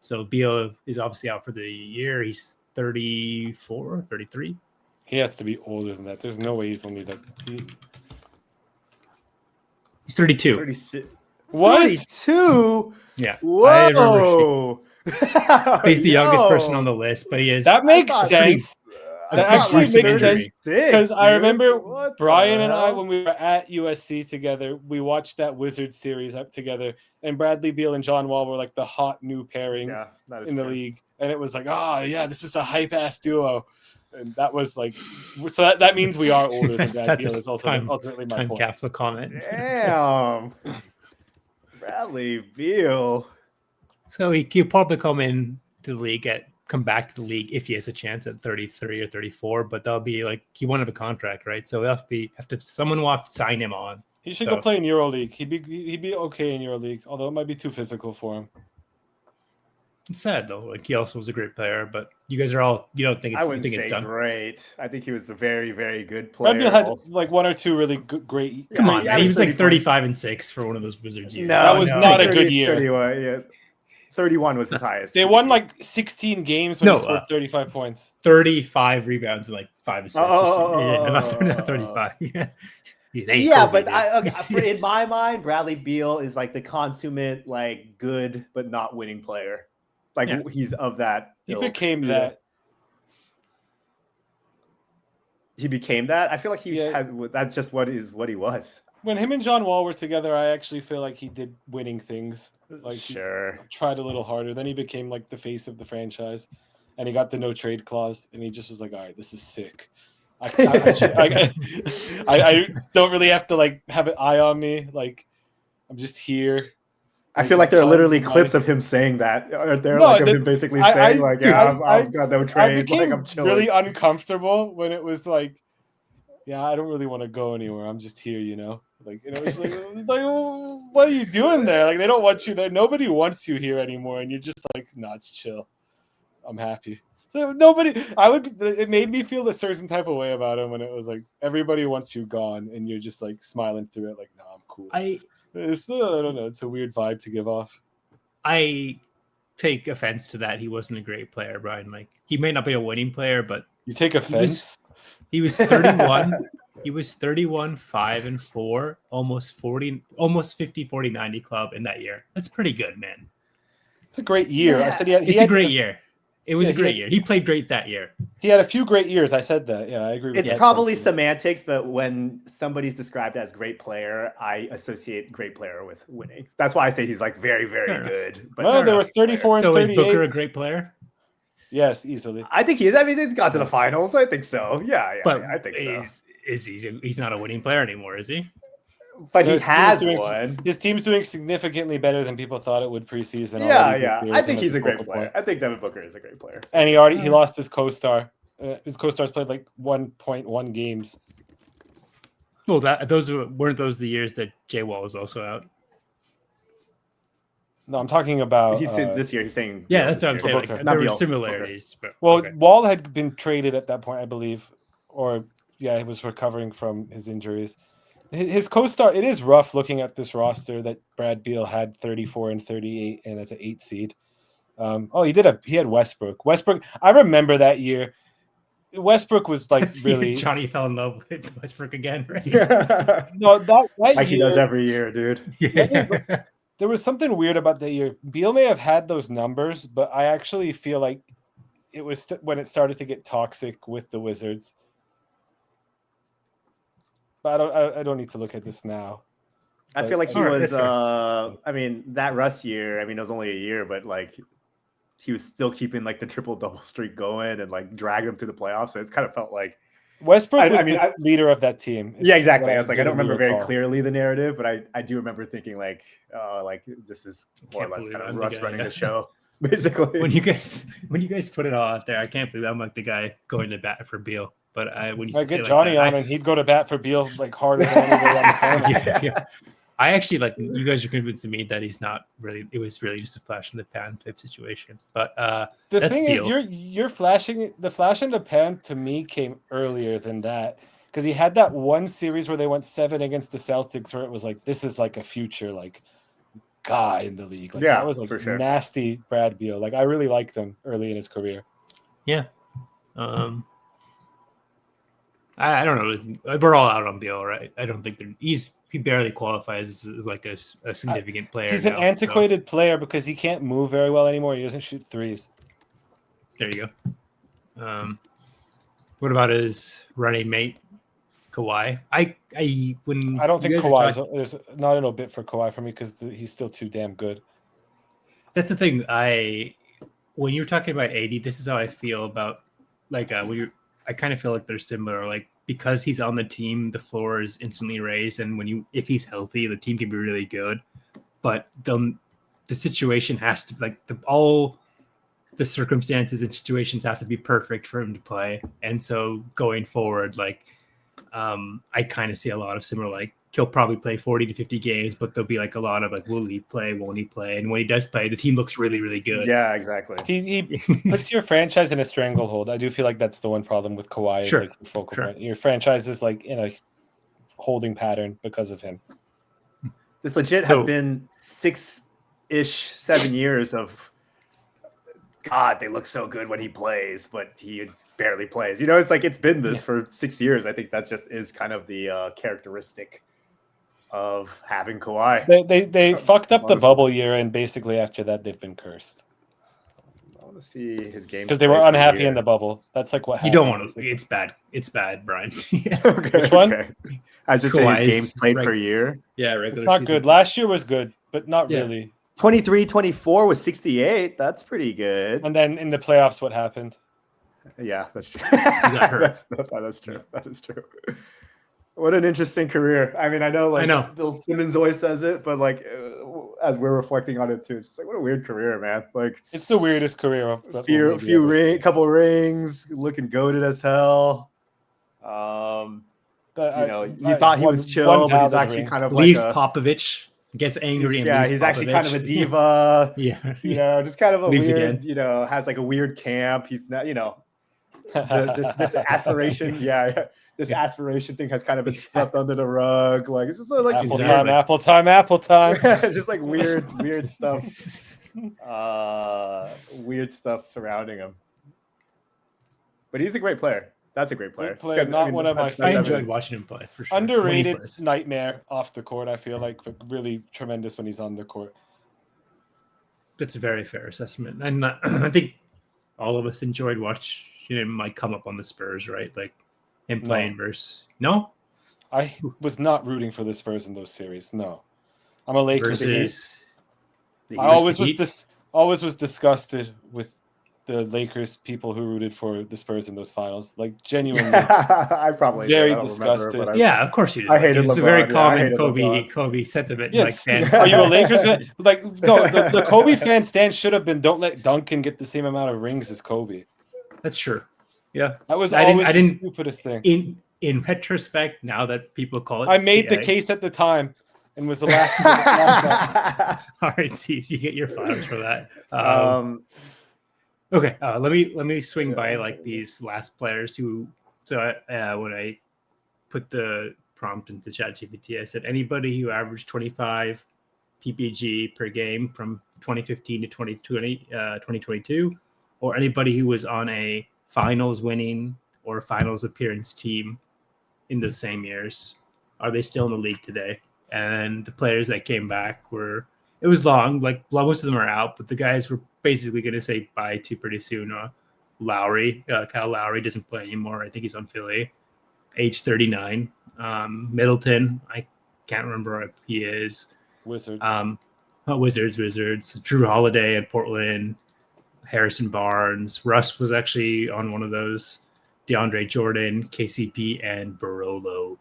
So Beal is obviously out for the year. He's 34, 33. He has to be older than that. There's no way he's only that. He's 32. 36. What? 32? Yeah. Whoa. He's the youngest person on the list, but he is. That makes sense. That actually makes sense because I remember Brian and I, when we were at USC together, we watched that Wizards series up together, and Bradley Beal and John Wall were like the hot new pairing in the league, and it was like, oh yeah, this is a hype ass duo. And that was like, so that means we are older than Brad That's Beal a is ultimately my time point. capsule comment. Damn. Bradley Beal. So he'll probably come back to the league if he has a chance at 33 or 34, but that'll be like he won't have a contract, right? So someone will have to sign him on. He should go play in EuroLeague. He'd be okay in EuroLeague, although it might be too physical for him. It's sad though. Like he also was a great player, but you guys are all you don't think it's I wouldn't you think say it's done. great. I think he was a very, very good player. Brad Beal had like one or two really great. Come on, man. He was like 30 35-6 for one of those Wizards years. That was not a good year. 31, yeah. 31 was his highest. They won like 16 games when he scored 35 points. 35 rebounds and like 5 assists. Not 35. Yeah, but in my mind, Bradley Beal is like the consummate, like good but not winning player. Like he's of that. He became that. He became that. I feel like that's just what he was. When him and John Wall were together, I actually feel like he did winning things. Like sure, he tried a little harder. Then he became like the face of the franchise, and he got the no trade clause, and he just was like, "All right, this is sick." I don't really have to like have an eye on me. Like I'm just here. I feel like there are literally clips of him saying that. Of him basically saying I've got no trade. I became I'm chilling. really uncomfortable when it was like, yeah, I don't really want to go anywhere. I'm just here, you know. Like, and it was like, what are you doing there? Like, they don't want you there. Nobody wants you here anymore, and you're just like, nah, it's chill. I'm happy. So it made me feel a certain type of way about him when it was like everybody wants you gone, and you're just like smiling through it, like, no, I'm cool. I don't know. It's a weird vibe to give off. I take offense to that. He wasn't a great player, Brian. Like, he may not be a winning player, but you take offense. He was 31. He was 31, 5-4, almost 50, 40-90 club in that year. That's pretty good, man. It's a great year. Yeah. I said it's a great year. It was a great year. He played great that year. He had a few great years. I said that. Yeah, I agree with that. It's probably semantics, but when somebody's described as great player, I associate great player with winning. That's why I say he's like very, very good. But they were 34 and 38. So is Booker a great player? Yes, easily. I think he is. I mean, he's got to the finals. I think so. Yeah, but I think so. He's not a winning player anymore, is he? But he has one. His team's doing significantly better than people thought it would preseason. Yeah. I think he's a great player. I think Devin Booker is a great player. And he lost his co-star. His co-stars played like 1.1 games. Well, weren't those the years that Jay Wall was also out? No, I'm talking about this year. He's saying that's what I'm saying. Like, there were similarities. But, Wall had been traded at that point, I believe, or he was recovering from his injuries. His co-star, it is rough looking at this roster that Brad Beal had 34 and 38 and as an 8 seed. He had Westbrook. I remember that year. Westbrook was like really Johnny fell in love with Westbrook again, right? No, that like year, he does every year, dude. Yeah. There was something weird about that year. Beal may have had those numbers, but I actually feel like it was when it started to get toxic with the Wizards. But I don't need to look at this now. I feel like he was. I mean, that Russ year. I mean, it was only a year, but like he was still keeping like the triple-double streak going and like dragging them to the playoffs. So it kind of felt like Westbrook was the leader of that team. Yeah, exactly. I was like, I don't remember very clearly the narrative, but I do remember thinking like this is more or less kind of Russ running the show, basically. When you guys put it all out there, I can't believe I'm like the guy going to bat for Beal. But when you get Johnny on and he'd go to bat for Beal like harder than anybody on the phone. Yeah. I actually like you guys are convincing me that he's not really. It was really just a flash in the pan type situation. But the thing is, you're flashing. The flash in the pan to me came earlier than that because he had that one series where they went 7 against the Celtics, where it was like this is like a future like guy in the league. Like, that was like nasty Brad Beal. Like I really liked him early in his career. Yeah. I don't know. We're all out on Beal, right? I don't think he barely qualifies as like a significant player. He's an antiquated player because he can't move very well anymore. He doesn't shoot threes. There you go. What about his running mate, Kawhi? I don't think Kawhi. There's not an obit for Kawhi for me because he's still too damn good. That's the thing. When you're talking about AD, this is how I feel about like when you're. I kind of feel like they're similar. Like because he's on the team, the floor is instantly raised, and if he's healthy, the team can be really good. But the situation has to all the circumstances and situations have to be perfect for him to play. And so going forward, I kind of see a lot of similar, like he'll probably play 40 to 50 games, but there'll be like a lot of like, will he play? Won't he play? And when he does play, the team looks really, really good. Yeah, exactly. He puts your franchise in a stranglehold. I do feel like that's the one problem with Kawhi. Sure. Is like focal point. Your franchise is like in a holding pattern because of him. This legit has been 6-ish, 7 years of God, they look so good when he plays, but he barely plays. It's like it's been this for 6 years. I think that just is kind of the characteristic of having Kawhi. They fucked up the bubble year, and basically after that they've been cursed. I want to see his game because they were unhappy in the bubble. That's like what happened. You don't want to. It's bad. It's bad, Brian. Okay, which one? Okay. I just say his games played per year. Yeah, regular. It's not good. Last year was good, but not really. 23-24 was 68. That's pretty good. And then in the playoffs, what happened? Yeah, that's true. He got hurt. That's true. That is true. What an interesting career. I mean, I know Bill Simmons always says it, but as we're reflecting on it too, it's just like what a weird career, man. Like it's the weirdest career. Couple rings, looking goated as hell. You thought he was chill, but he's actually kind of leaves Popovich, gets angry, he's actually kind of a diva. Yeah, just kind of a leaves weird. again. Has like a weird camp. He's not, this aspiration. Yeah. This aspiration thing has kind of been swept under the rug. Like it's just like apple time. Just like weird stuff. Weird stuff surrounding him. But he's a great player. That's a great player. One of my. I enjoyed watching him play for sure. Underrated nightmare off the court. I feel like, but really tremendous when he's on the court. That's a very fair assessment, and I think all of us enjoyed watching him come up on the Spurs, right? Like. Him playing versus I was not rooting for the Spurs in those series. No, I'm a Lakers fan. I always was disgusted with the Lakers people who rooted for the Spurs in those finals. Like genuinely, I probably very disgusted. Yeah, of course you did. I hated LeBron. It's a very common Kobe sentiment. Yes. Fan. Are you a Lakers fan? Like no, the Kobe fan stance should have been don't let Duncan get the same amount of rings as Kobe. That's true. Yeah, that was always the stupidest thing. In retrospect, now that people call it, I made the case at the time, and was the last. All right, Steve, you get your flowers for that. Okay, let me swing by like these last players who. So when I put the prompt into ChatGPT, I said anybody who averaged 25 PPG per game from 2015 to 2022, or anybody who was on a finals winning or finals appearance team in those same years. Are they still in the league today? And the players that came back it was long, like most of them are out, but the guys were basically going to say bye to pretty soon. Lowry, Kyle Lowry doesn't play anymore. I think he's on Philly, age 39. Middleton, I can't remember if he is. Wizards. Wizards. Jrue Holiday in Portland. Harrison Barnes. Russ was actually on one of those. DeAndre Jordan, KCP, and Barolo.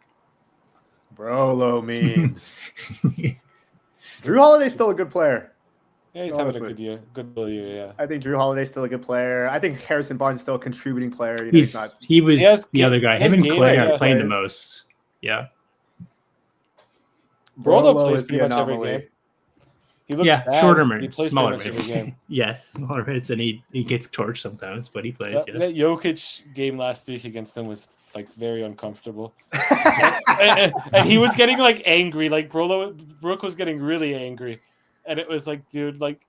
Barolo means. Jrue Holiday's still a good player. Yeah, he's having a good year. Good year, yeah. I think Jrue Holiday's still a good player. I think Harrison Barnes is still a contributing player. He was the other guy. Him and Clay are playing the most. Yeah. Barolo plays pretty much every game. He looks bad. Shorter minutes, he plays smaller minutes. Yes, smaller minutes, and he gets torched sometimes, but he plays. That Jokic game last week against him was like very uncomfortable, and he was getting like angry. Like Brook was getting really angry, and it was like, dude, like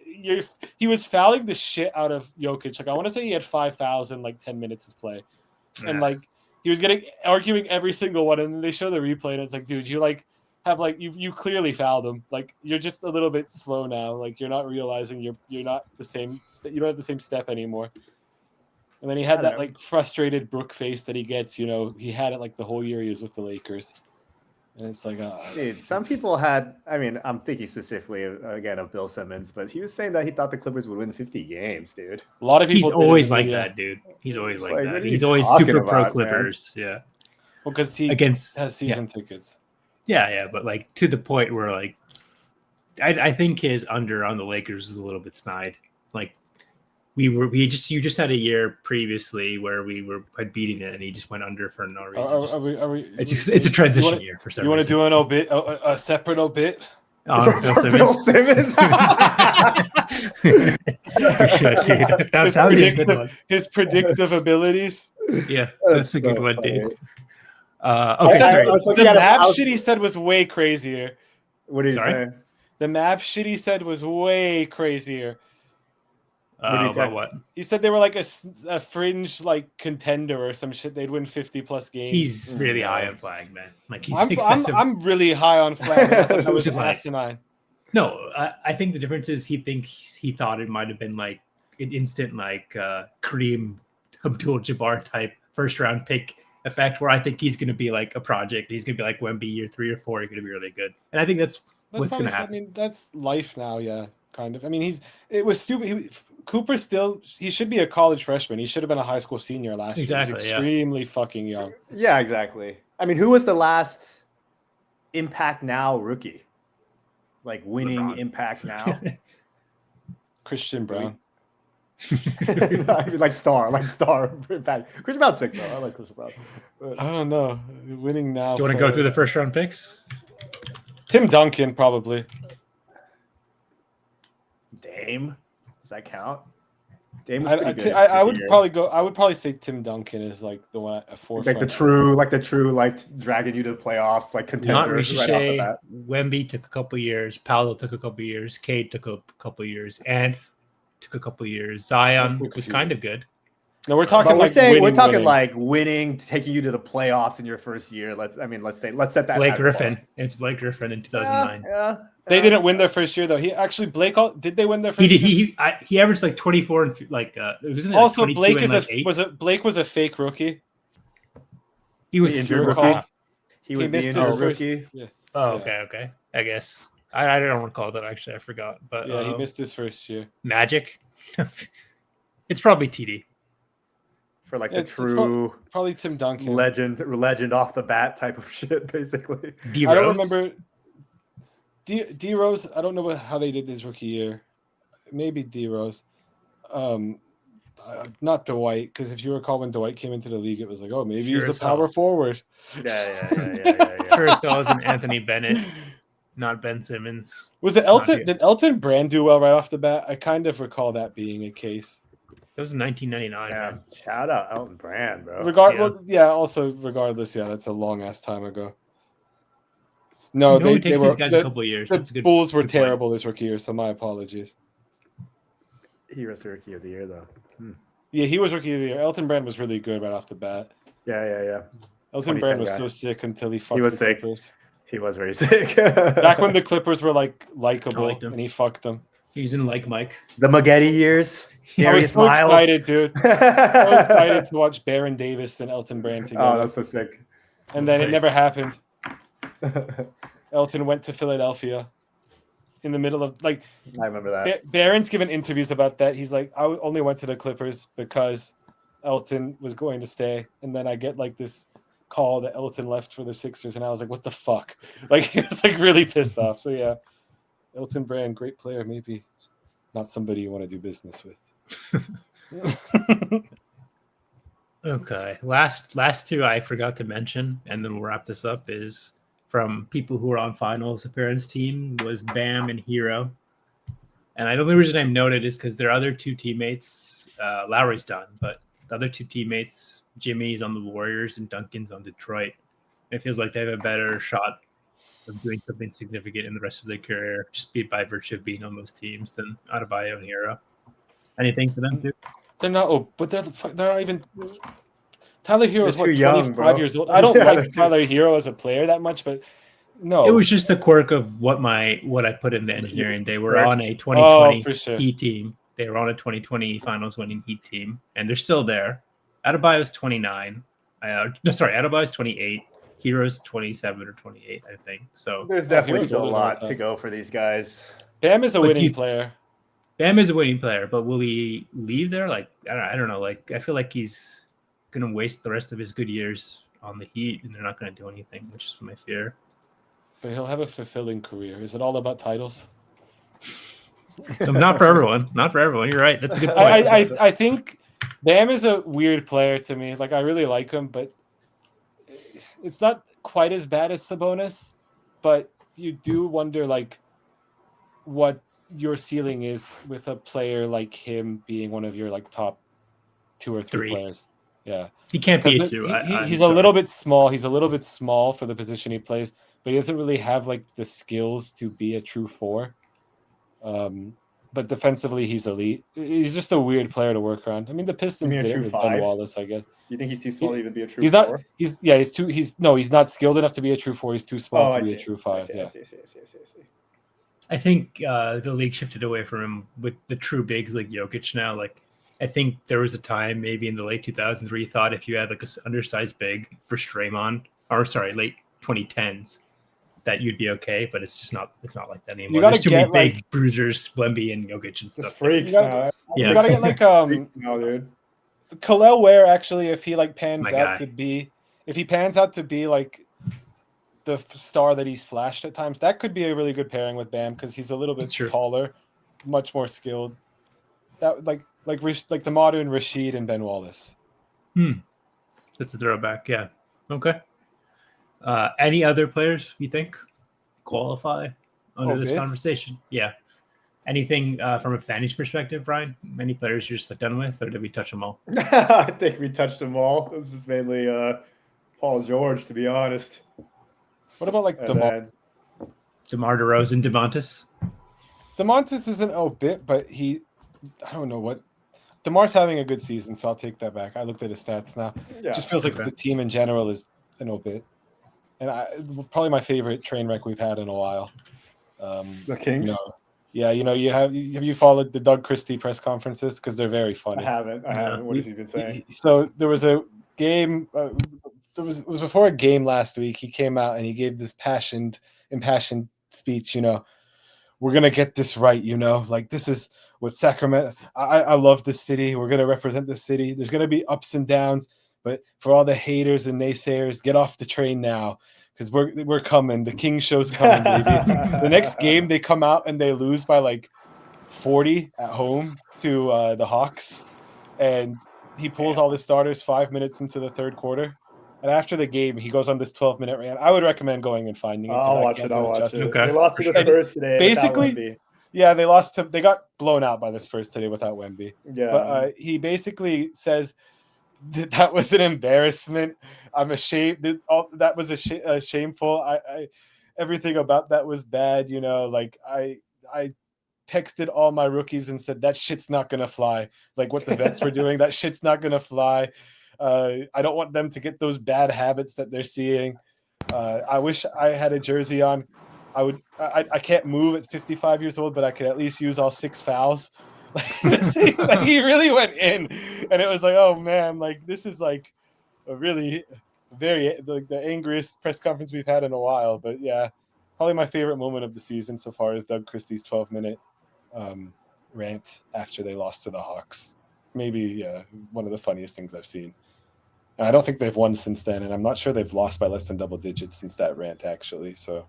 he was fouling the shit out of Jokic. Like I want to say he had 5 fouls in like 10 minutes of play, and like he was arguing every single one. And they show the replay, and it's like, dude, you like. Have like you clearly fouled him. Like you're just a little bit slow now. Like you're not realizing you're not the same. You don't have the same step anymore. And then he had that like frustrated Brook face that he gets. He had it like the whole year he was with the Lakers. And it's like, dude, some people had. I mean, I'm thinking specifically again of Bill Simmons, but he was saying that he thought the Clippers would win 50 games, dude. a lot of people. He's always like that, dude. He's always like that. What are He's you always talking super pro about, man? Clippers. Yeah. Well, because he Against has season tickets. Yeah, but like to the point where like I think his under on the Lakers is a little bit snide. Like you just had a year previously where had beating it and he just went under for no reason. It's a transition year for some reason. You want to do an obit, a separate obit? For Bill Simmons. His predictive abilities. Yeah, that's a good one, dude. Okay, sorry. The Mavs shit he said was way crazier. What are you saying? The Mavs shit he said was way crazier. About what? He said they were like a fringe like contender or some shit. They'd win 50+ games. He's really high on Flag, man. Like he's I'm really high on Flag. I was asinine. No, I think the difference is he thought it might have been like an instant like Kareem Abdul-Jabbar type first round pick effect, where I think he's going to be like a project. He's going to be like Wemby year 3 or 4. He's going to be really good, and I think that's what's going to happen. I mean, that's life now, yeah, kind of. I mean, it was stupid. Cooper he should be a college freshman. He should have been a high school senior last year. He's extremely fucking young. Yeah, exactly. I mean, who was the last Impact Now rookie? Like winning LeBron. Impact Now? Christian Brown. I mean, like star Impact. Christian Brown's sick though. I like Christian Brown. I don't know. Winning now. Do you want to go through the first round picks? Tim Duncan, probably. Dame. Does that count? Dame was pretty good. I would probably go. I would probably say Tim Duncan is like the one at fourth. Like the true, dragging you to the playoffs, like contender. Not Ricochet. Wemby took a couple years. Paolo took a couple years. Cade took a couple years. Anth took a couple years. Zion was kind of good. No, we're talking. We're talking like winning, taking you to the playoffs in your first year. Let's set that. Blake Griffin. It's Blake Griffin in 2009. Yeah. They didn't win their first year though. Did they win their first year? He averaged like 24 and like it wasn't also like Blake is like Blake was a fake rookie. He was injured rookie. He was the injured rookie. Yeah. Oh, okay. I guess I don't recall that actually. I forgot. But yeah, he missed his first year. Magic. It's probably TD. For like the true probably Tim Duncan legend off the bat type of shit, basically. I don't remember D Rose. I don't know how they did this rookie year. Maybe D Rose, not Dwight. Because if you recall when Dwight came into the league, it was like, oh, maybe he's a power forward. Yeah. Sure as hell as an Anthony Bennett, not Ben Simmons. Was it Elton? Did Elton Brand do well right off the bat? I kind of recall that being a case. That was in 1999. Yeah, man. Shout out Elton Brand, bro. Regardless, that's a long ass time ago. No, it takes these guys a couple of years. The Bulls were terrible this rookie year, so my apologies. He was the rookie of the year, though. Yeah, he was rookie of the year. Elton Brand was really good right off the bat. Yeah. Elton Brand was so sick until he fucked the Clippers. He was very sick. Back when the Clippers were like likable, and he fucked them. He's in like Mike. The Maggette years. I was so excited, dude. I was excited to watch Baron Davis and Elton Brand together. Oh, that's so sick. And then it never happened. Elton went to Philadelphia in the middle of I remember that. Baron's given interviews about that. He's like, I only went to the Clippers because Elton was going to stay. And then I get like this call that Elton left for the Sixers. And I was like, what the fuck? Like, he was like really pissed off. So yeah, Elton Brand, great player. Maybe not somebody you want to do business with. Okay. Last two I forgot to mention, and then we'll wrap this up, is from people who were on finals appearance team was Bam and Hero. And the only reason I'm noted is because their other two teammates, Lowry's done, but the other two teammates, Jimmy's on the Warriors and Duncan's on Detroit. It feels like they have a better shot of doing something significant in the rest of their career, just by virtue of being on those teams, than Adebayo and Hero. Anything for them too? They're not. But they're not even. Tyler Hero is 25 years old. I don't like Tyler Hero as a player that much, but no. It was just the quirk of what I put in the engineering. They were on a 2020 Heat team. They were on a 2020 Finals winning Heat team, and they're still there. Adebayo's 29. Adebayo's 28. Hero's 27 or 28, I think. So There's definitely Hero's still a older than I lot thought. to go for these guys. Bam is a But winning player. Bam is a winning player, but will he leave there? Like, I don't know. Like, I feel like he's gonna waste the rest of his good years on the Heat, and they're not gonna do anything, which is my fear. But he'll have a fulfilling career. Is it all about titles? Not for everyone. Not for everyone. You're right. That's a good point. I think Bam is a weird player to me. Like, I really like him, but it's not quite as bad as Sabonis. But you do wonder, like, what your ceiling is with a player like him being one of your like top 2 or 3 players. Yeah, he can't be a 2. He's a little bit small. He's a little bit small for the position he plays, but he doesn't really have like the skills to be a true 4. But defensively, he's elite. He's just a weird player to work around. I mean, the Pistons did it with Ben Wallace, I guess. You think he's too small to even be a true 4? He's not. He's not skilled enough to be a true 4. He's too small to be a true 5. I see. I think the league shifted away from him with the true bigs like Jokic now. Like, I think there was a time maybe in the late 2000s where you thought if you had like an undersized big for Draymond, late 2010s, that you'd be okay. But it's just not. It's not like that anymore. There's too many big bruisers, Wemby and Jokic and stuff. Freaks now. You gotta get like no, dude. Khalil Ware actually, if he like pans out to be like the star that he's flashed at times, that could be a really good pairing with Bam because he's a little bit taller, much more skilled. That like the modern Rashid and Ben Wallace. That's a throwback. Yeah. Okay. Any other players you think qualify under this conversation? Yeah. Anything from a fantasy perspective, Brian? Any players you're just done with, or did we touch them all? I think we touched them all. It was just mainly Paul George, to be honest. What about like DeMar DeRozan, DeMontis? DeMontis isn't obit, but I don't know what. DeMar's having a good season, so I'll take that back. I looked at his stats now. Yeah, it just feels like the team in general is an obit. And probably my favorite train wreck we've had in a while. The Kings? Have you followed the Doug Christie press conferences? Because they're very funny. I haven't. What has he been saying? So there was a game. It was before a game last week. He came out and he gave this impassioned speech. We're gonna get this right. Like this is what Sacramento. I love this city. We're gonna represent the city. There's gonna be ups and downs, but for all the haters and naysayers, get off the train now because we're coming. The King show's coming, baby. The next game they come out and they lose by like 40 at home to the Hawks, and he pulls all the starters 5 minutes into the third quarter. And after the game, he goes on this 12-minute rant. I would recommend going and finding it. I'll watch it. Okay. They lost to the Spurs today. Basically, yeah, they lost. They got blown out by the Spurs today without Wemby. Yeah. But he basically says that was an embarrassment. I'm ashamed. That was a shameful. I everything about that was bad. Like I texted all my rookies and said that shit's not gonna fly. Like what the vets were doing, that shit's not gonna fly. I don't want them to get those bad habits that they're seeing. I wish I had a jersey on. I can't move at 55 years old, but I could at least use all 6 fouls. Like, he really went in, and it was like, oh man, like this is like a really very like the angriest press conference we've had in a while. But yeah, probably my favorite moment of the season so far is Doug Christie's 12-minute rant after they lost to the Hawks. Maybe one of the funniest things I've seen. I don't think they've won since then, and I'm not sure they've lost by less than double digits since that rant, actually. So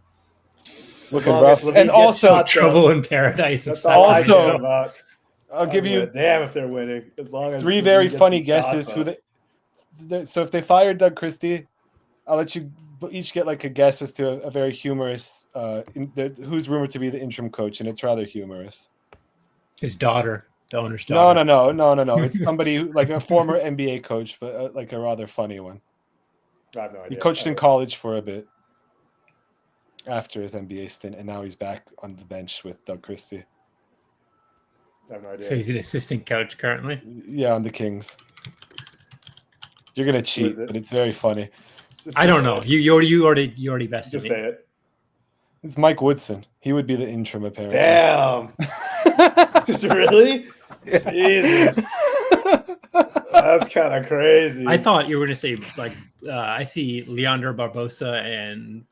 looking rough. And also trouble in paradise. That's also, I'll give you damn if they're winning. As long as 3 very funny guesses. So if they fired Doug Christie, I'll let you each get like a guess as to a very humorous who's rumored to be the interim coach, and it's rather humorous. His daughter. The owner's daughter. No. It's somebody who, like a former NBA coach, but like a rather funny one. I have no idea. He coached in college for a bit after his NBA stint, and now he's back on the bench with Doug Christie. I have no idea. So he's an assistant coach currently? Yeah, on the Kings. You're gonna cheat, but it's very funny. I don't know. You already bested me. Just say it. It's Mike Woodson. He would be the interim, apparently. Damn. Really? Jesus. That's kind of crazy. I thought you were going to say like I see Leandro Barbosa and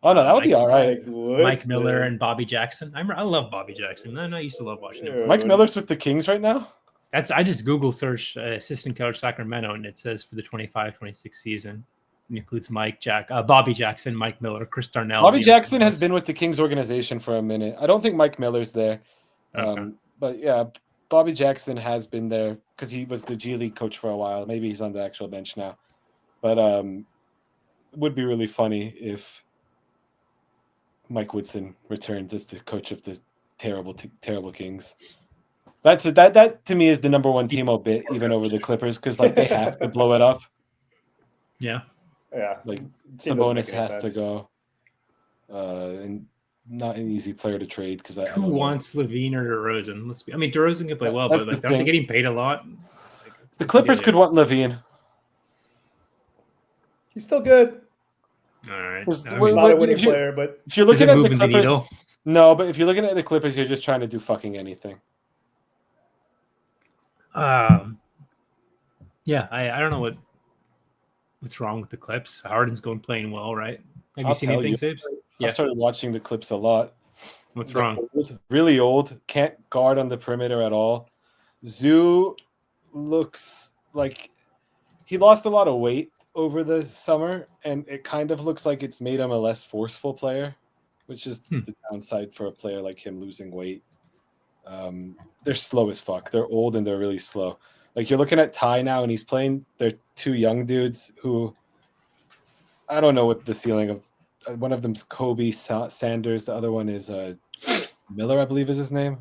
Oh no, that would be all right. Mike Miller and Bobby Jackson. I love Bobby Jackson. I used to love watching him. Mike Miller's with the Kings right now. I just Google search assistant coach Sacramento, and it says for the 25-26 season. It includes Bobby Jackson, Mike Miller, Chris Darnell. Bobby Jackson has been with the Kings organization for a minute. I don't think Mike Miller's there. Okay. But yeah, Bobby Jackson has been there because he was the G League coach for a while. Maybe he's on the actual bench now. But it would be really funny if Mike Woodson returned as the coach of the terrible Kings. That to me is the number one Timo bit, even over the Clippers, because like they have to blow it up. Yeah. Like Sabonis has to go, and not an easy player to trade because who wants Levine or DeRozan? DeRozan can play well, but like aren't they getting paid a lot? The Clippers could want Levine. He's still good. All right. Not a winning player, but if you're looking at the Clippers, no. But if you're looking at the Clippers, you're just trying to do fucking anything. Yeah, I don't know what's wrong with the Clips. Harden's playing well, right? Have you seen anything, Sabes? Yeah. I started watching the Clips a lot. What's wrong? Really old. Can't guard on the perimeter at all. Zoo looks like he lost a lot of weight over the summer, and it kind of looks like it's made him a less forceful player, which is the downside for a player like him losing weight. They're slow as fuck. They're old and they're really slow. Like you're looking at Ty now, and he's playing. They're two young dudes who I don't know what the ceiling of. One of them's Kobe Sanders. The other one is Miller, I believe is his name.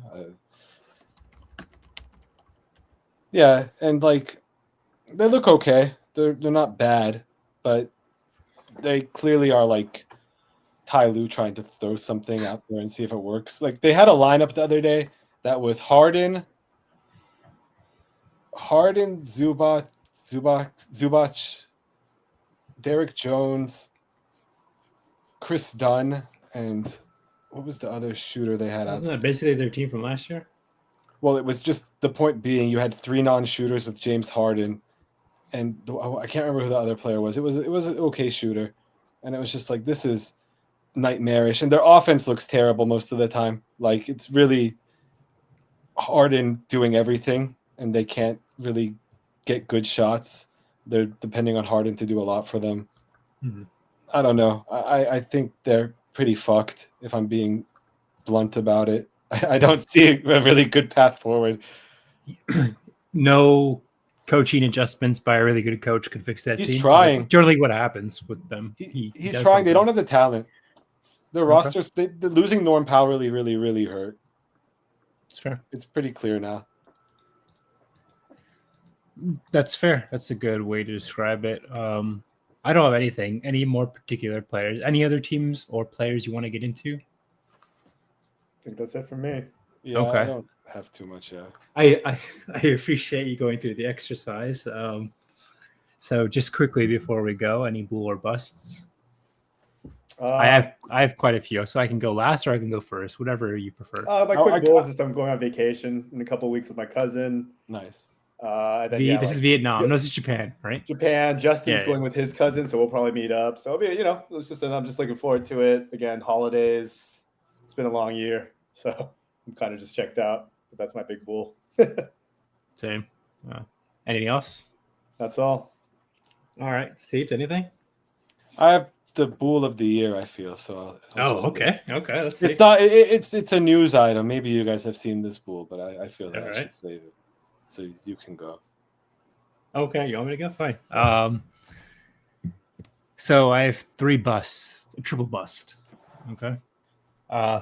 Yeah, and like they look okay. They're not bad, but they clearly are like Ty Lue trying to throw something out there and see if it works. Like they had a lineup the other day that was Harden, Zubac, Derek Jones, Chris Dunn, and what was the other shooter they had? Wasn't that basically their team from last year? Well, it was just the point being you had three non-shooters with James Harden, and I can't remember who the other player was. It was an okay shooter, and it was just like this is nightmarish, and their offense looks terrible most of the time. Like it's really Harden doing everything, and they can't really get good shots. They're depending on Harden to do a lot for them. Mm-hmm. I don't know. I think they're pretty fucked if I'm being blunt about it. I don't see a really good path forward. No coaching adjustments by a really good coach could fix that team. He's trying. That's generally what happens with them. He's trying. Something. They don't have the talent. Their rosters, the losing Norm Powell really hurt. It's fair. It's pretty clear now. That's fair. That's a good way to describe it. I don't have any more particular players. Any other teams or players you want to get into? I think that's it for me. Yeah, okay. I don't have too much. Yeah, I appreciate you going through the exercise. So just quickly before we go, any Bool or busts? I have quite a few, so I can go last or I can go first, whatever you prefer. My quick Bool is just I'm going on vacation in a couple of weeks with my cousin. Nice. This is Vietnam. No, this is Japan, right? Japan. Justin's going with his cousin, so we'll probably meet up. So I'm just looking forward to it. Again, holidays. It's been a long year, so I'm kind of just checked out. But that's my big Bool. Same. Anything else? That's all. All right, Steve. Anything? I have the Bool of the year. I feel so. Okay. Let's see. It's not. It's a news item. Maybe you guys have seen this Bool, but I feel that I should save it. So you can go. Okay, you want me to go? Fine. So I have 3 busts, a triple bust. Okay.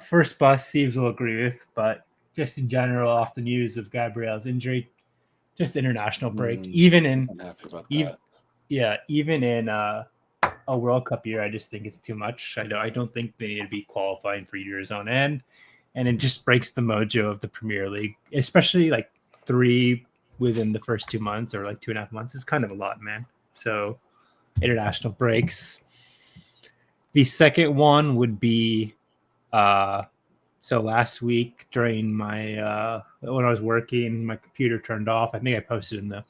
First bust, Steve's will agree with, but just in general, off the news of Gabrielle's injury, just international break. Even in a World Cup year, I just think it's too much. I don't think they need to be qualifying for years on end, and it just breaks the mojo of the Premier League, especially like 3 within the first 2 months or like 2.5 months is kind of a lot, man. So international breaks. The second one would be so last week during my when I was working, my computer turned off. I think I posted in the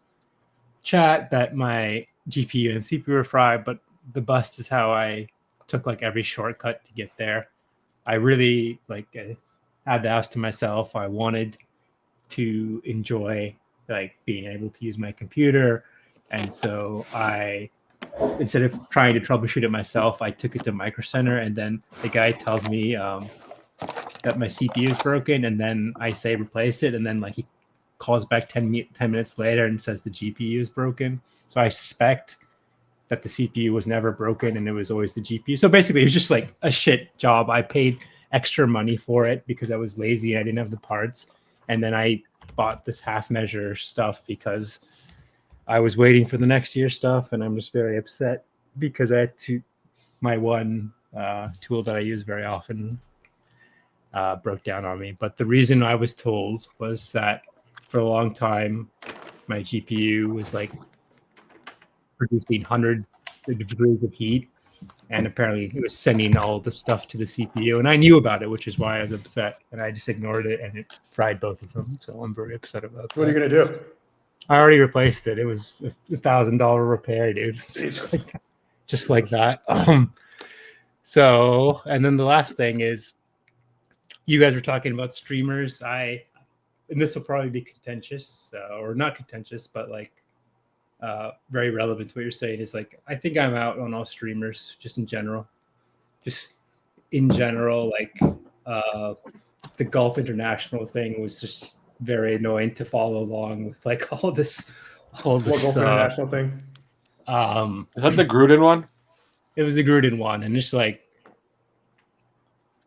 chat that my GPU and CPU were fried, but the bust is how I took like every shortcut to get there. I really had the house to myself. I wanted to enjoy like being able to use my computer, and so I, instead of trying to troubleshoot it myself, I took it to Micro Center, and then the guy tells me that my CPU is broken, and then I say replace it, and then like he calls back 10 minutes later and says the GPU is broken. So I suspect that the CPU was never broken and it was always the GPU. So basically it was just like a shit job. I paid extra money for it because I was lazy and I didn't have the parts. And then I bought this half measure stuff because I was waiting for the next year stuff. And I'm just very upset because I had my one tool that I use very often broke down on me. But the reason I was told was that for a long time, my GPU was like producing hundreds of degrees of heat, and apparently it was sending all the stuff to the CPU, and I knew about it, which is why I was upset, and I just ignored it, and it fried both of them. So I'm very upset about that. What are you gonna do? I already replaced it. It was $1,000 repair, dude. just like that. So, and then the last thing is, you guys were talking about streamers. And this will probably be contentious, or not contentious, but like very relevant to what you're saying, is like, I think I'm out on all streamers just in general. Like the Golf International thing was just very annoying to follow along with, like all this Golf International thing. Is that the Gruden one? It was the Gruden one, and just like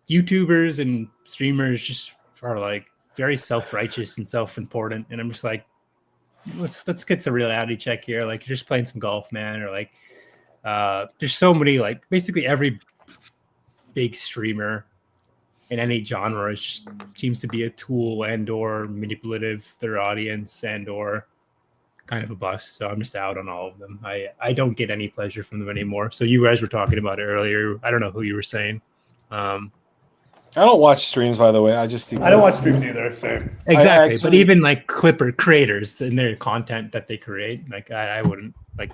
YouTubers and streamers just are like very self-righteous and self-important, and I'm just like, let's get some reality check here. Like, you're just playing some golf, man. Or like there's so many, like basically every big streamer in any genre just seems to be a tool and or manipulative their audience and or kind of a bust. So I'm just out on all of them. I don't get any pleasure from them anymore. So you guys were talking about it earlier. I don't know who you were saying. I don't watch streams, by the way. I just see. I don't watch streams either. Same. Exactly, but even like Clipper creators and their content that they create, like I wouldn't like.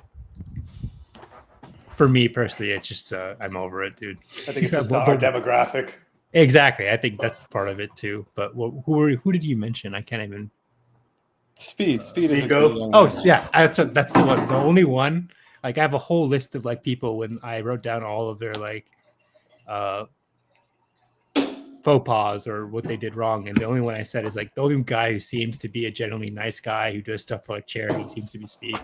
For me personally, it's just I'm over it, dude. I think it's just our demographic. Exactly, I think that's part of it too. But who did you mention? I can't even. Speed is a Go. Oh yeah, that's the one. The only one. Like, I have a whole list of like people when I wrote down all of their like faux pas or what they did wrong, and the only one I said is like the only guy who seems to be a genuinely nice guy who does stuff for like charity seems to be Speed.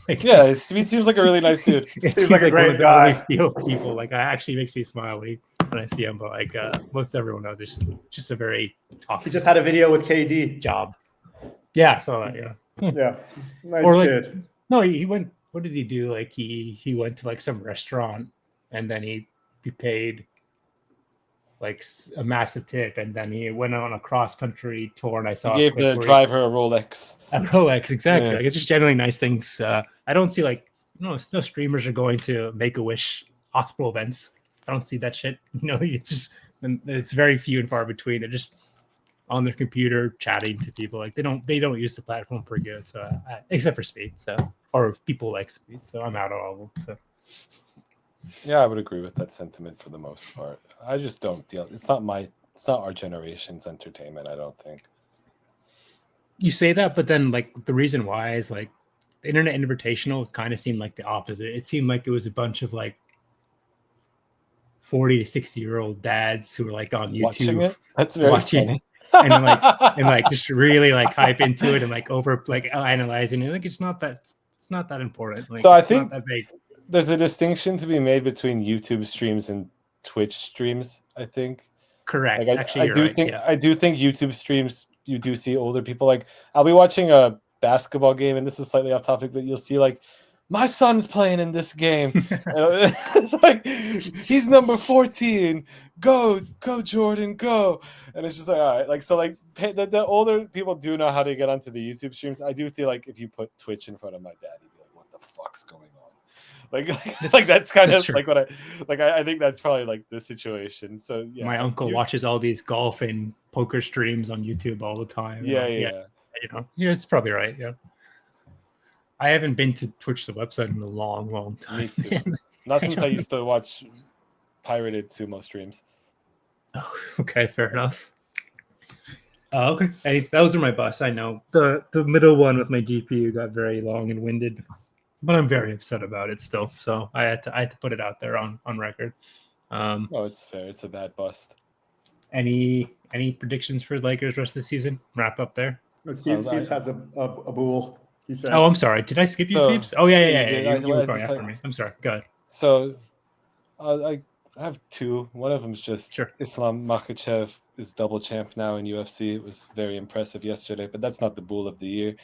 Like, yeah, Speed seems like a really nice dude. It seems like a great guy. Feel people like, actually makes me smile when I see him. But like most everyone else, it's just a very toxic. He just had a video with KD. Job. Yeah, so yeah. Yeah, nice or like, kid. No, he went. What did he do? Like he went to like some restaurant, and then he paid like a massive tip, and then he went on a cross country tour, and I saw he gave the driver a Rolex. A Rolex, exactly. Yeah. Like, it's just generally nice things. I don't see like no streamers are going to Make-A-Wish hospital events. I don't see that shit. It's just it's very few and far between. They're just on their computer chatting to people. Like they don't use the platform for good. So except for Speed, or people like Speed. So I'm out on all of them. So. Yeah, I would agree with that sentiment for the most part. I just don't deal. It's not our generation's entertainment, I don't think. You say that, but then like the reason why is like the Internet Invitational kind of seemed like the opposite. It seemed like it was a bunch of like 40 to 60-year-old dads who were like on YouTube watching it. That's very funny. and like just really like hype into it and like over like analyzing it. Like it's not that important. Like, so I think that big. There's a distinction to be made between YouTube streams and Twitch streams, I think. Correct. Like, Actually, I do think YouTube streams, you do see older people. Like, I'll be watching a basketball game, and this is slightly off topic, but you'll see like, my son's playing in this game. It's like, he's number 14. Go Jordan, go. And it's just like, all right. Like, so like the older people do know how to get onto the YouTube streams. I do feel like if you put Twitch in front of my dad, he'd be like, what the fuck's going on? Like that's kind of like what I think that's probably like the situation. So yeah, my uncle watches all these golf and poker streams on YouTube all the time. Yeah. It's probably right. Yeah, I haven't been to Twitch, the website, in a long time. Me too. Not since I used to watch pirated sumo streams. Okay, fair enough. Okay, those are my busts. I know the middle one with my GPU got very long and winded, but I'm very upset about it still. So I had to put it out there on record. Oh, it's fair. It's a bad bust. Any predictions for Lakers rest of the season? Wrap up there. Steve has a Bool. He said. Oh, I'm sorry. Did I skip you, Siebes? Oh yeah. You were going after me. I'm sorry. Go ahead. So, I have two. One of them is just Sure. Islam Makhachev is double champ now in UFC. It was very impressive yesterday, but that's not the Bull of the year.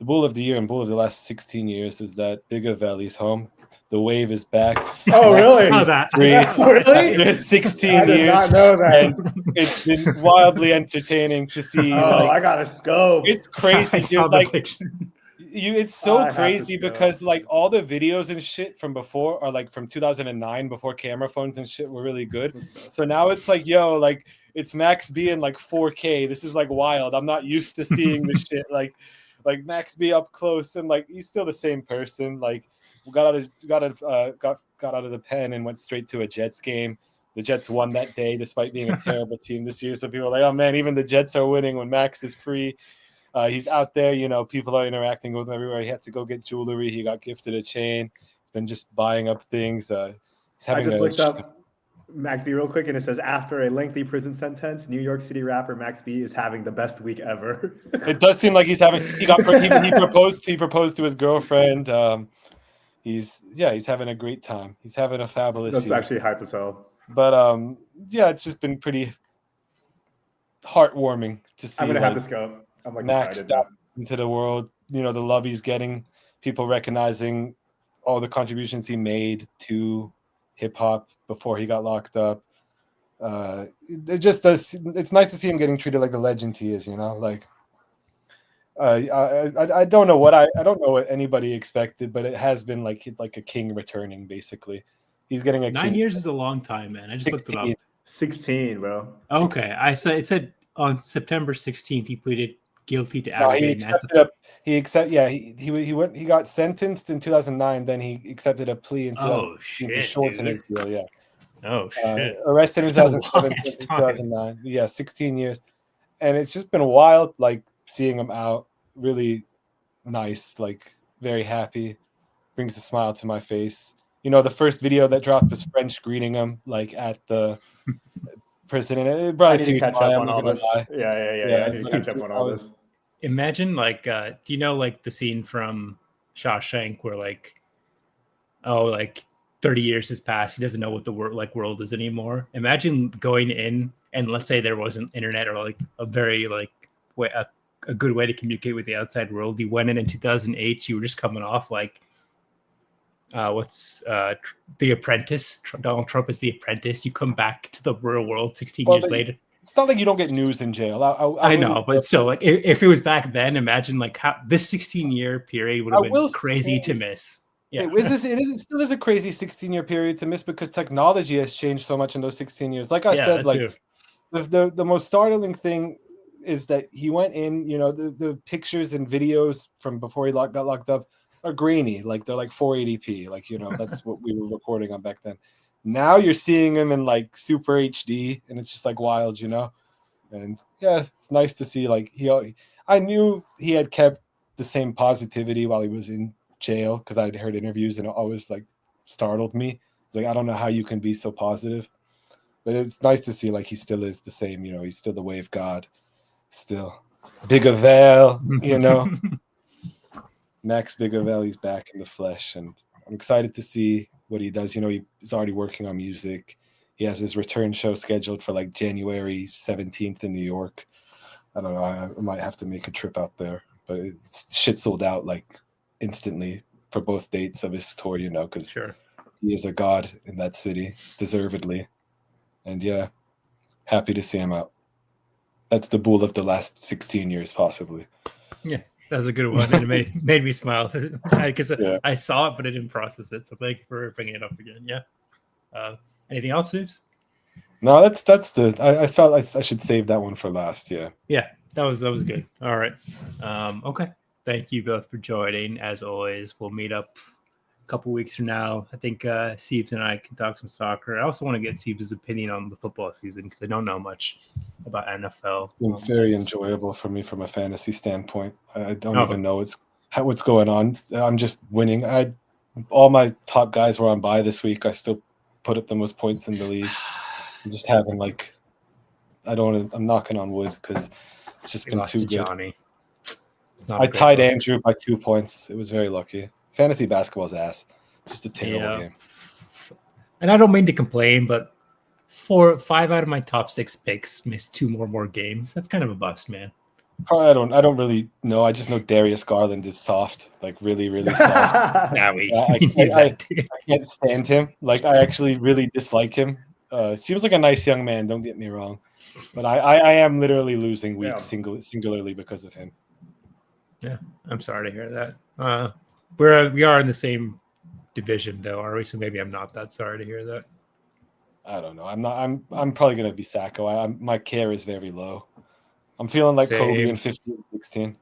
The Bull of the year and Bull of the last 16 years is that Bigger Valley's home. The wave is back. Oh, really? I saw that. Really? 16 I did years. not know that. And it's been wildly entertaining to see. I got a scope. It's crazy, I saw dude. the Like, picture. it's so I have to crazy see that. because like all the videos and shit from before are like from 2009 before camera phones and shit were really good. So now it's like, like it's Max B in like 4K. This is like wild. I'm not used to seeing this shit. Like Max B up close and like he's still the same person. Like got out of the pen and went straight to a Jets game. The Jets won that day despite being a terrible team this year. So people are like, oh man, even the Jets are winning when Max is free. He's out there, people are interacting with him everywhere. He had to go get jewelry. He got gifted a chain. He's been just buying up things. I just looked up Max B real quick, and it says, after a lengthy prison sentence, New York City rapper Max B is having the best week ever. It does seem like he proposed to his girlfriend. He's having a great time. He's having a fabulous That's year. actually hype as hell. But it's just been pretty heartwarming to see. I'm gonna have this go. I'm like Max excited. into the world, the love he's getting, people recognizing all the contributions he made to hip hop before he got locked up. It's nice to see him getting treated like the legend he is, like I don't know what anybody expected, but it has been like it's like a king returning basically. He's getting a 9 years is a long time, man. I just 16. looked it up. 16, bro. Okay, it said on September 16th he pleaded guilty to No, aggravating. He got sentenced in 2009. Then he accepted a plea in 2016 to shorten his deal. Yeah. Oh shit. Arrested in 2007, 2009. Yeah, 16 years, and it's just been wild. Like seeing him out, really nice. Like very happy, brings a smile to my face. The first video that dropped was French greeting him like at the prison, and it brought I need to catch up on all this. Yeah. I need to catch up on all this. Imagine do you know like the scene from Shawshank where like 30 years has passed, he doesn't know what the world is anymore. Imagine going in and let's say there wasn't internet or like a very like way a good way to communicate with the outside world. You went in 2008, you were just coming off like The Apprentice. Donald Trump is The Apprentice. You come back to the real world 16 years later. It's not like you don't get news in jail. I know, but still, like if it was back then, imagine like how this 16-year period would have been crazy to miss. Yeah, it still is a crazy 16-year period to miss because technology has changed so much in those 16 years. Like I said, like the most startling thing is that he went in. The pictures and videos from before he got locked up are grainy, like they're like 480p, like that's what we were recording on back then. Now you're seeing him in like super HD, and it's just like wild, And yeah, it's nice to see. Like I knew he had kept the same positivity while he was in jail because I'd heard interviews, and it always like startled me. It's like I don't know how you can be so positive, but it's nice to see like he still is the same. He's still the way of God, still Bigger Val, Max Bigger Valley's back in the flesh, and I'm excited to see what he does. He's already working on music. He has his return show scheduled for like January 17th in New York. I don't know. I might have to make a trip out there, but shit sold out like instantly for both dates of his tour, because he is a god in that city, deservedly. And yeah, happy to see him out. That's the Bull of the last 16 years, possibly. Yeah. That was a good one. And it made me smile because I saw it, but I didn't process it. So thank you for bringing it up again. Yeah. Anything else, Zeus? No, that's I felt I should save that one for last. Yeah. Yeah, that was good. All right. Okay. thank you both for joining. As always, we'll meet up a couple weeks from now. I think Siebes and I can talk some soccer. I also want to get Siebes' opinion on the football season because I don't know much about NFL. It's been very enjoyable for me from a fantasy standpoint. I don't even know what's going on. I'm just winning. All my top guys were on bye this week. I still put up the most points in the league. I'm just having I'm knocking on wood because it's just been too good. Johnny. I tied Andrew by 2 points. It was very lucky. Fantasy basketball's ass. Just a terrible game. And I don't mean to complain, but 5 out of my top 6 picks missed 2 more games. That's kind of a bust, man. Probably I don't really know. I just know Darius Garland is soft, like really, really soft. I can't stand him. Like I actually really dislike him. Seems like a nice young man. Don't get me wrong, but I am literally losing weeks singularly because of him. Yeah, I'm sorry to hear that. We are in the same division though, are we? So maybe I'm not that sorry to hear that. I don't know. I'm not. I'm probably gonna be Sacco. My care is very low. I'm feeling like Kobe in 15 16.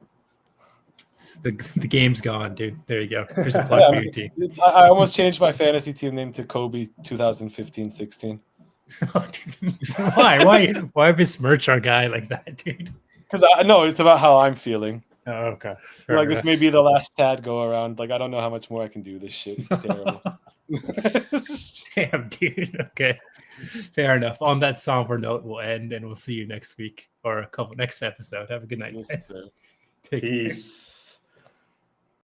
The game's gone, dude. There you go. There's a plug for your team. I almost changed my fantasy team name to Kobe 2015-16. Oh, dude. Why besmirch our guy like that, dude? Because I know it's about how I'm feeling. Oh, okay. Like this may be the last tad go around. Like I don't know how much more I can do this shit. It's terrible. Damn, dude. Okay. Fair enough. On that somber note, we'll end and we'll see you next week or next episode. Have a good night, guys. Peace.